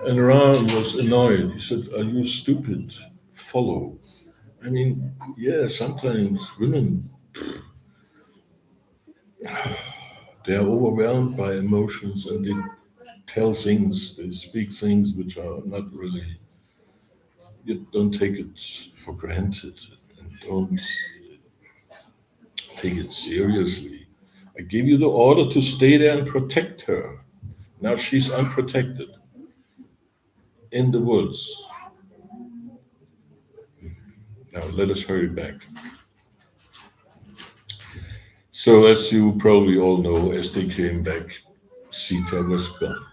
And Ram was annoyed. He said, are you stupid? Follow. I mean, sometimes women, they are overwhelmed by emotions and they tell things, they speak things which are not really, you don't take it for granted and don't take it seriously. I gave you the order to stay there and protect her. Now she's unprotected in the woods. Now let us hurry back. So as you probably all know, as they came back, Sita was gone.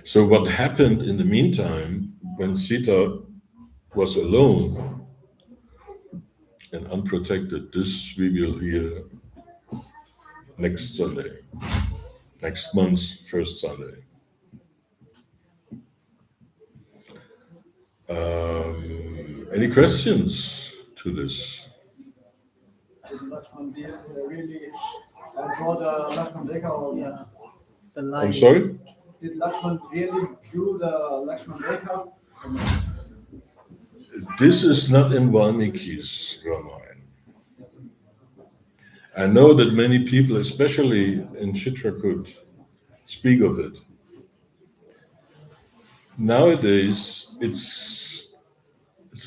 So what happened in the meantime, when Sita was alone and unprotected, this we will hear next Sunday, next month's first Sunday. Any questions to this? Did Lakshman really draw the Lakshman Rekha or the line? I'm sorry? Did Lakshman really drew the Lakshman Rekha This is not in Valmiki's Ramayan. I know that many people, especially in Chitrakoot, speak of it. Nowadays, it's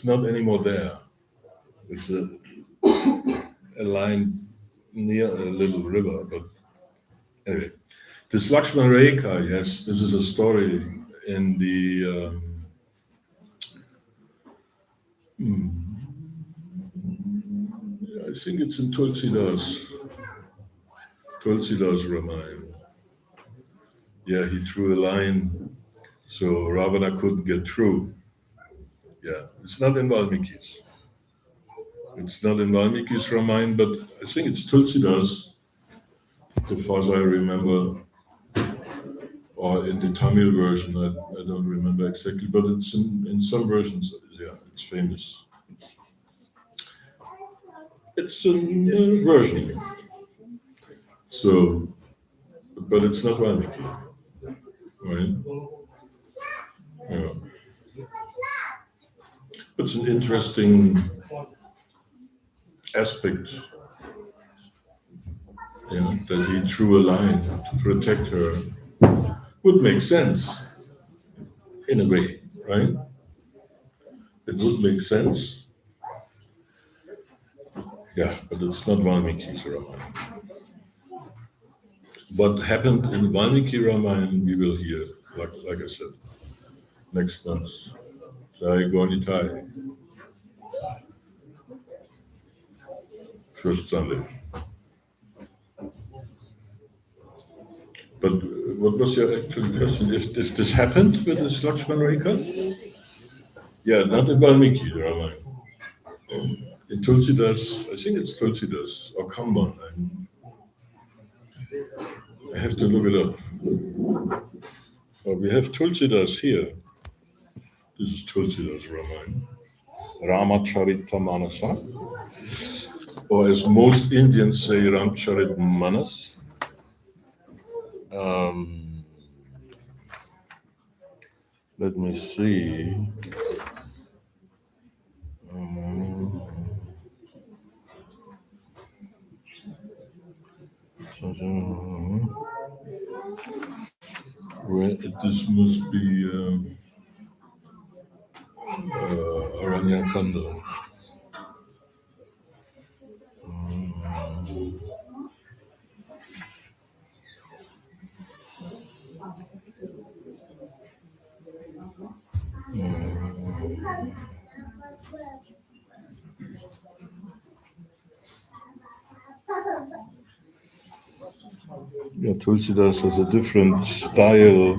not anymore there. It's a line near a little river, but anyway. This Lakshman Rekha, yes, this is a story in the I think it's in Tulsidas Ramayan. Yeah, he drew a line so Ravana couldn't get through. Yeah, it's not in Valmiki's. It's not in Valmiki's Ramayan, but I think it's Tulsidas, so far as I remember, or in the Tamil version. I don't remember exactly, but it's in some versions. Yeah, it's famous. It's a version. So, but it's not Valmiki, right? Yeah. It's an interesting aspect, that he drew a line to protect her. Would make sense in a way, right? It would make sense. Yeah, but it's not Valmiki's Ramayana. What happened in Valmiki Ramayana, we will hear, like I said, next month. Jai Gaunitai, first Sunday. But what was your actual question? If this happened with this Lakshman Rekha? Yeah, not in Valmiki Ramayana. In Tulsidas, I think it's Tulsidas or Kamban. I have to look it up. We have Tulsidas here. This is Tulsidas Ramayana. Ramacharita or as most Indians say, Ramcharit Manas. Let me see. Well, this must be Aranyakanda. Yeah, Tulsidas has a different style.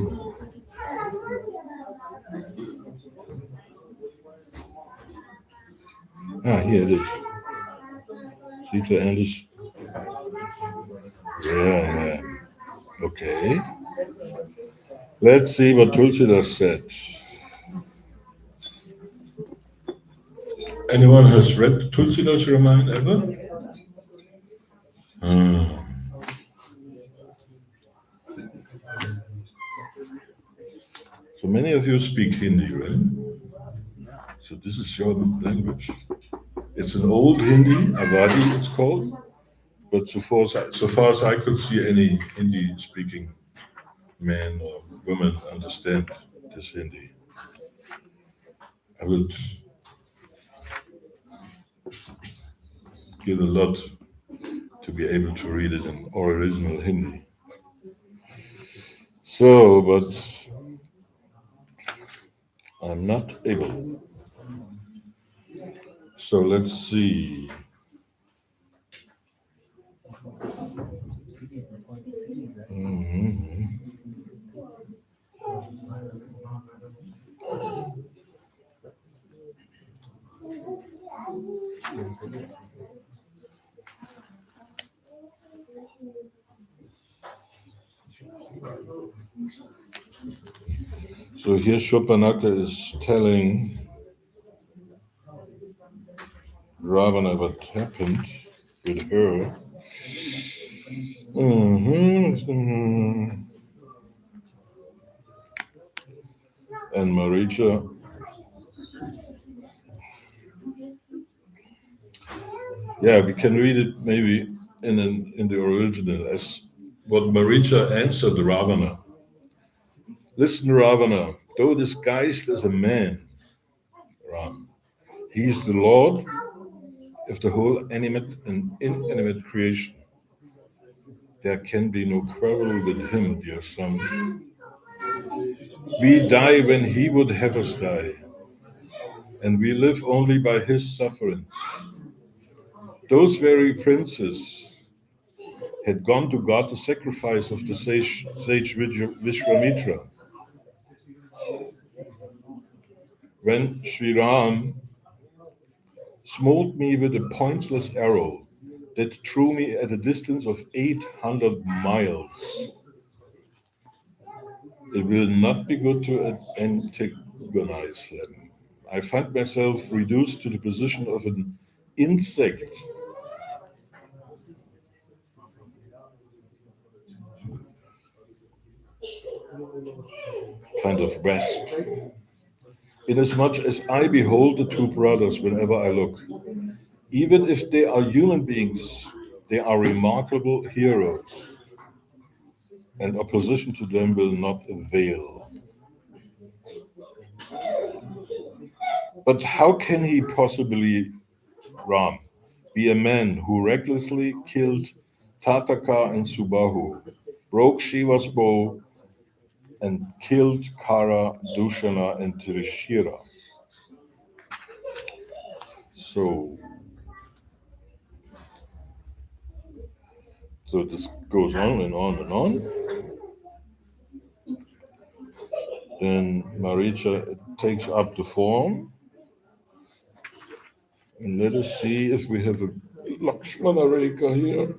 Here it is. Sita and his. Yeah. Okay. Let's see what Tulsidas said. Anyone has read Tulsidas Ramayana ever? So many of you speak Hindi, right? So this is your language. It's an old Hindi, Awadhi it's called, but so far as I could see, any Hindi-speaking man or woman understand this Hindi. I would give a lot to be able to read it in original Hindi. So, but I'm not able. So let's see. So here Shurpanakha is telling Ravana what happened with her. And Maricha Yeah, we can read it maybe in the original as what Maricha answered Ravana. Listen, Ravana, though disguised as a man, Ram, he is the Lord of the whole animate and inanimate creation. There can be no quarrel with him, dear son. We die when he would have us die, and we live only by his sufferance. Those very princes had gone to God the sacrifice of the sage Vishwamitra. When Sri Ram smote me with a pointless arrow that threw me at a distance of 800 miles, it will not be good to antagonize them. I find myself reduced to the position of an insect, kind of wasp, inasmuch as I behold the two brothers whenever I look. Even if they are human beings, they are remarkable heroes, and opposition to them will not avail. But how can he possibly, Ram, be a man who recklessly killed Tataka and Subahu, broke Shiva's bow, and killed Kara, Dushana, and Trishira? So, so this goes on and on and on. Then Maricha takes up the form. And let us see if we have a Lakshmana Rekha here.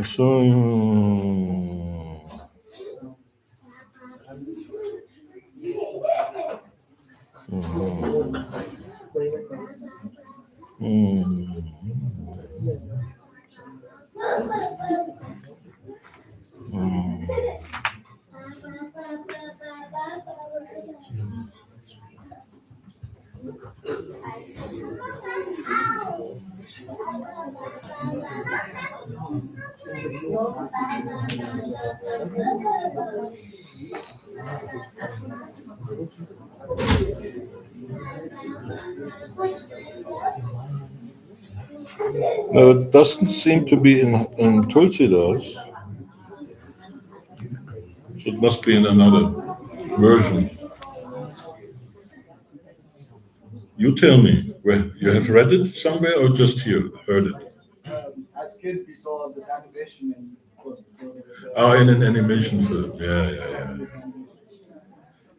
So, no, it doesn't seem to be in Tulsidas. So it must be in another version. You tell me, where you have read it somewhere or just here heard it? As kids, we saw this animation in Oh, in an animation film. Yeah.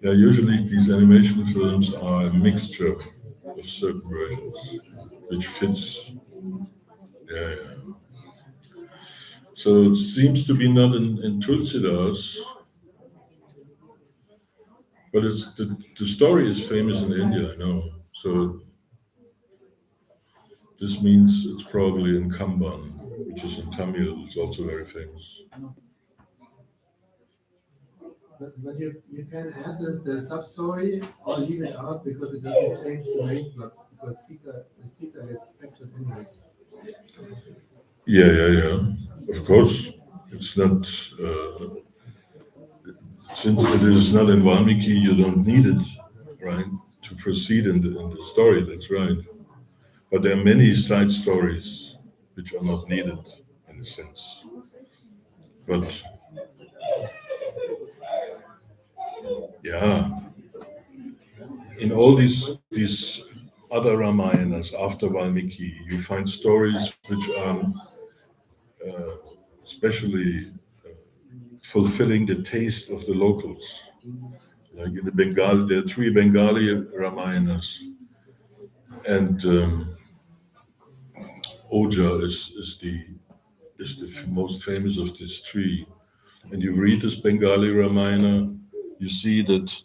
Yeah, usually these animation films are a mixture of certain versions, which fits. Yeah. So it seems to be not in Tulsidas, but the story is famous in India, I know. So this means it's probably in Kamban, which is in Tamil. It's also very famous. But you can add the sub story or leave it out because it doesn't change the main plot because Sita gets captured anyway. Yeah. Of course, it's not. Since it is not in Valmiki, you don't need it, right, to proceed in the story. That's right. But there are many side stories which are not needed in a sense. But yeah, in all these other Ramayanas after Valmiki, you find stories which are especially fulfilling the taste of the locals. Like in the Bengali, there are three Bengali Ramayanas, and Oja is the most famous of these three. And you read this Bengali Ramayana, you see that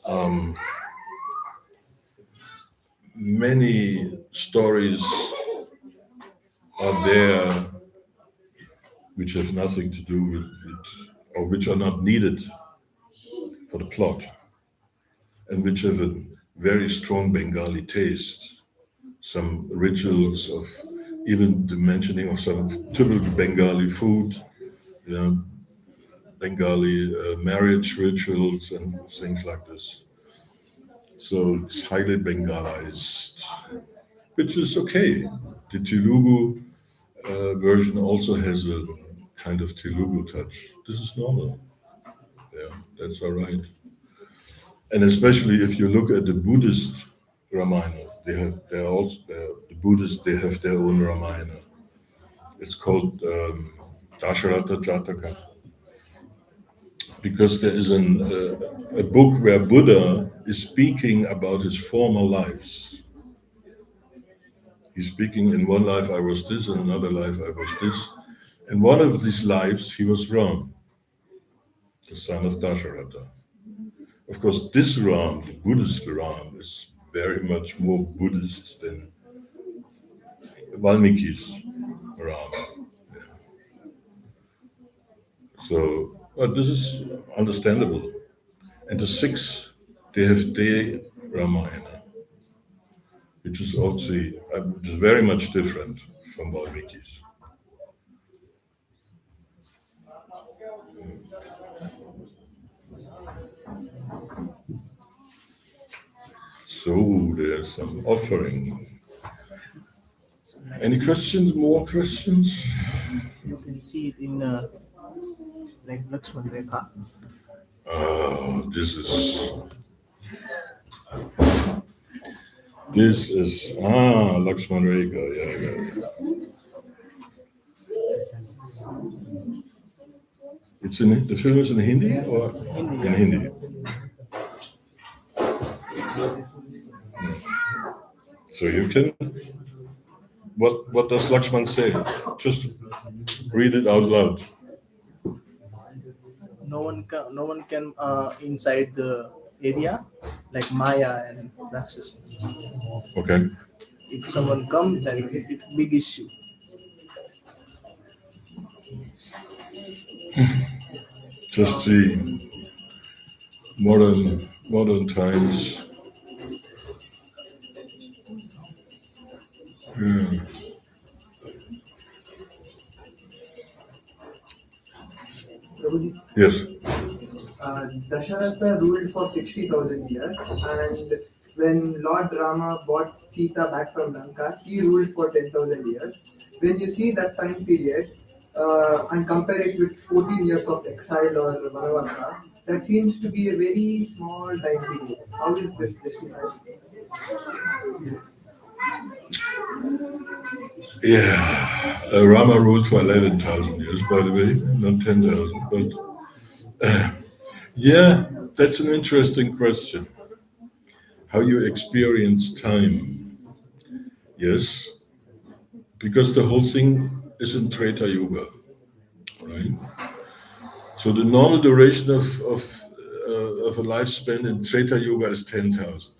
many stories are there which have nothing to do with or which are not needed for the plot. and which have a very strong Bengali taste. Some rituals of even the mentioning of some typical Bengali food, you know, Bengali marriage rituals and things like this. So it's highly Bengalized, which is okay. The Telugu version also has a kind of Telugu touch. This is normal. Yeah, that's all right. And especially if you look at the Buddhist Ramayana, the Buddhists. They have their own Ramayana. It's called Dasharatha Jataka because there is a book where Buddha is speaking about his former lives. He's speaking in one life I was this, in another life I was this. In one of these lives he was Ram, the son of Dasharatha. Of course, this Ram, the Buddhist Ram, is very much more Buddhist than Valmiki's Ram. Yeah. So, but this is understandable. And the Sikhs, they have their Ramayana, which is also which is very much different from Valmiki's. So there's some offering. Any questions? More questions? You can see it in like Lakshman Rekha. Oh, this is Lakshman Rekha. Yeah. It's the film is in Hindi or Hindi. in Hindi? So you can. What does Lakshman say? Just read it out loud. No one can inside the area like Maya and Rakshas. Okay. If someone comes, then it's big issue. Just the modern times. Yeah. Prabhuji, Yes. Dasharatha ruled for 60,000 years, and when Lord Rama brought Sita back from Lanka, he ruled for 10,000 years. When you see that time period and compare it with 14 years of exile or Vanavasa, that seems to be a very small time period. How is this justified? Yeah. Rama ruled for 11,000 years, by the way, not 10,000. But yeah, that's an interesting question. How you experience time. Yes, because the whole thing is in Treta Yuga, right? So the normal duration of a lifespan in Treta Yuga is 10,000.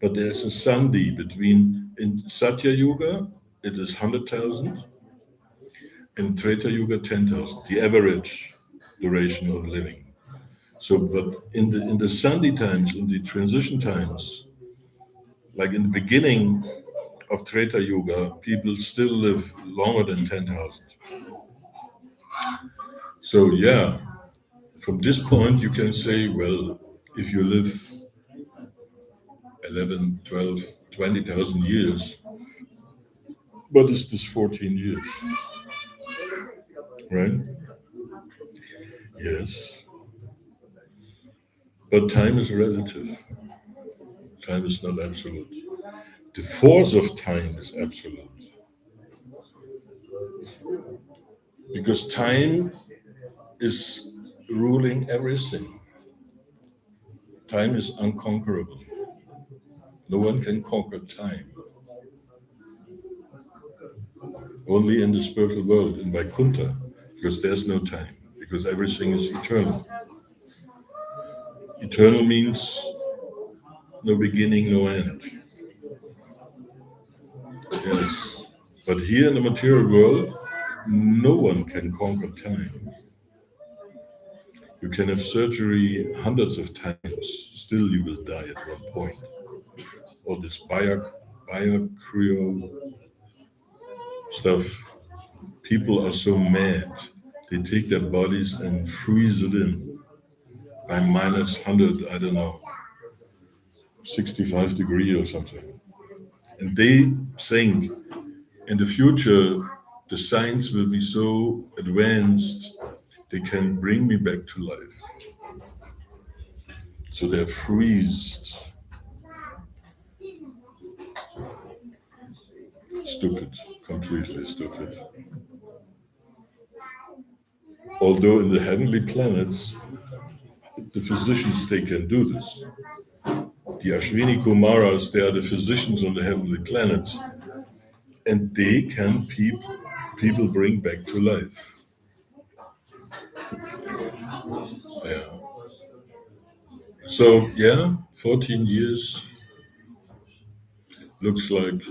But there's a sandhi between in Satya Yuga it is 100,000, in Treta Yuga 10,000, the average duration of living. So, but in the sandhi times, in the transition times, like in the beginning of Treta Yuga, people still live longer than 10,000. So yeah, from this point you can say, well, if you live 11, 12, 20,000 years, what is this 14 years? Right? Yes. But time is relative. Time is not absolute. The force of time is absolute. Because time is ruling everything. Time is unconquerable. No one can conquer time. Only in the spiritual world, in Vaikuntha, because there's no time, because everything is eternal. Eternal means no beginning, no end. Yes. But here in the material world, no one can conquer time. You can have surgery hundreds of times, still you will die at one point. Or this biocrio stuff, people are so mad. They take their bodies and freeze it in by minus 100, I don't know, 65 degree or something. And they think in the future, the science will be so advanced, they can bring me back to life. So they're freezed. Stupid, completely stupid. Although in the heavenly planets, the physicians, they can do this. The Ashwini Kumaras, they are the physicians on the heavenly planets, and they can people bring back to life. Yeah. So, yeah, 14 years looks like,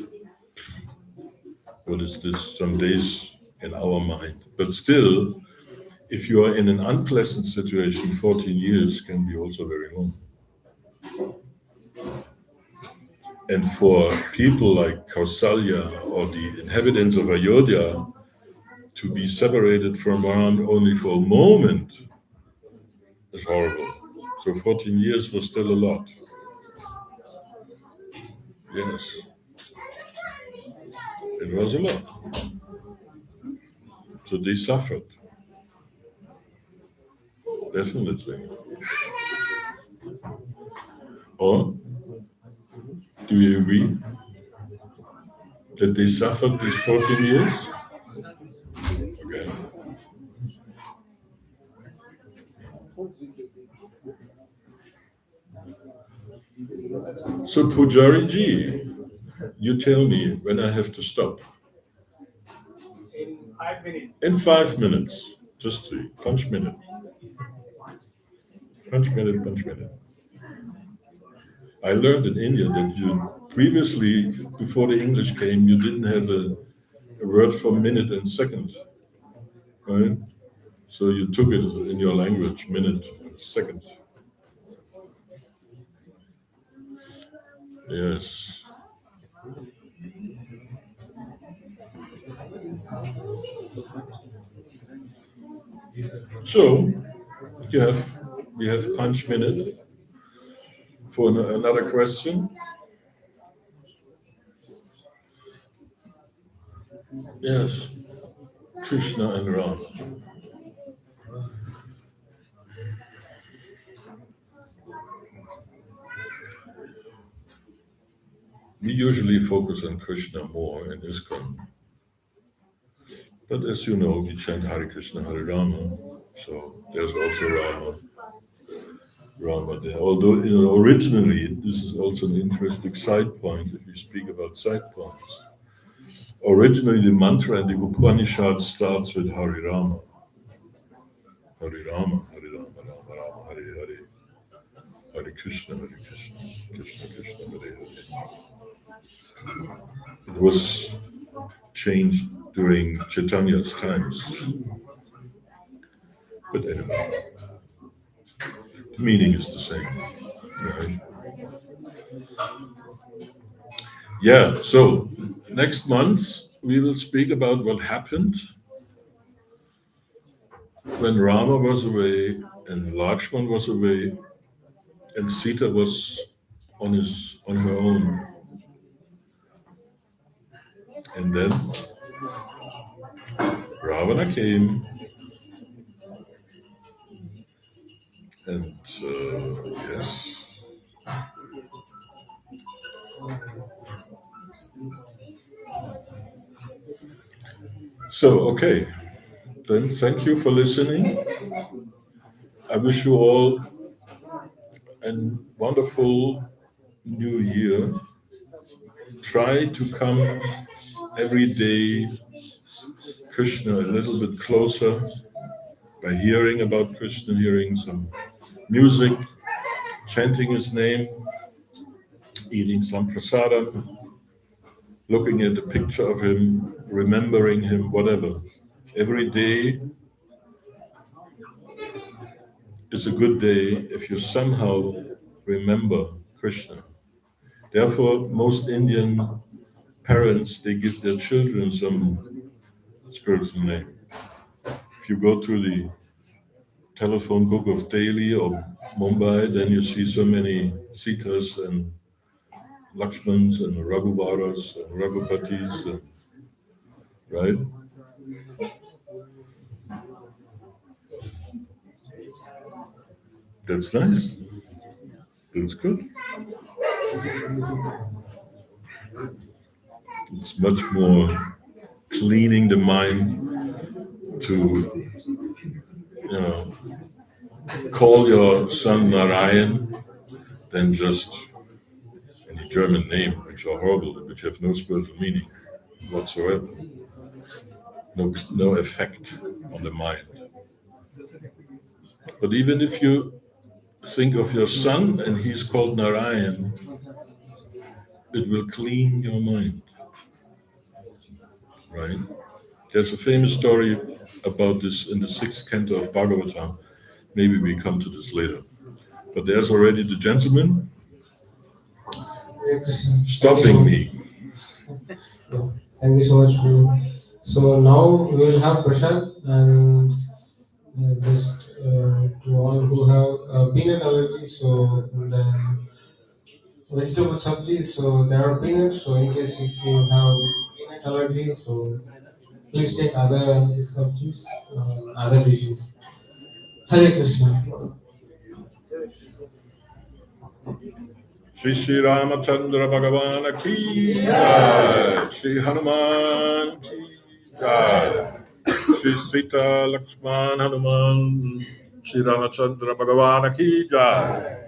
what is this, some days in our mind. But still, if you are in an unpleasant situation, 14 years can be also very long. And for people like Kausalya or the inhabitants of Ayodhya to be separated from Ram only for a moment is horrible. So 14 years was still a lot. Yes, it was a lot. So they suffered, definitely. Or do you agree that they suffered these 14 years? Okay. So Pujari ji, you tell me when I have to stop. In 5 minutes. In 5 minutes, just 3, punch minute. Punch minute, punch minute. I learned in India that you previously, before the English came, you didn't have a word for minute and second, right? So you took it in your language, minute and second. Yes. So we have punch minute for another question. Yes, Krishna and Rama. We usually focus on Krishna more in ISKCON. But as you know, we chant Hare Krishna, Hare Rama. So there's also Rama there. Although originally, this is also an interesting side point if you speak about side points. Originally, the mantra in the Upanishad starts with Hare Rama. Hare Rama, Hare Rama, Rama Rama, Hare Hare. Hare Krishna, Krishna Krishna, Hare Hare. It was changed during Chaitanya's times. But anyway, the meaning is the same, right? Yeah, so next month we will speak about what happened when Rama was away and Lakshman was away and Sita was on her own. And then Ravana came and yes. So, okay, then thank you for listening. I wish you all a wonderful new year. Try to come every day Krishna a little bit closer by hearing about Krishna, hearing some music, chanting his name, eating some prasadam, looking at a picture of him, remembering him, whatever. Every day is a good day if you somehow remember Krishna. Therefore, most Indian parents, they give their children some spiritual name. If you go to the telephone book of Delhi or Mumbai, then you see so many Sitas and Lakshmans and Raghuvaras and Raghupatis, right? That's nice. That's good. It's much more cleaning the mind to, call your son Narayan than just any German name, which are horrible, which have no spiritual meaning whatsoever, no effect on the mind. But even if you think of your son and he's called Narayan, it will clean your mind, right? There's a famous story about this in the sixth canto of Bhagavatam. Maybe we come to this later. But there's already the gentleman stopping me. Thank you so much, Prabhu. So now we will have Prashant and just to all who have peanut allergy. So then vegetable sabji. So there are peanuts. So in case if you have peanut allergy, so please take other sabjis, other dishes. Hare Krishna. Shri Ramachandra Bhagavan ki jai, Shri Hanuman ki jai, Shri Sita Lakshman Hanuman, Shri Ramachandra Bhagavan ki jai.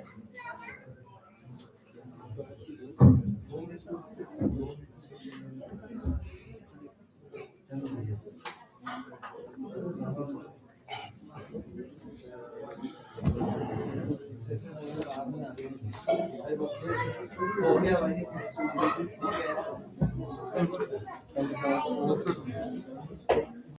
Thank you so much.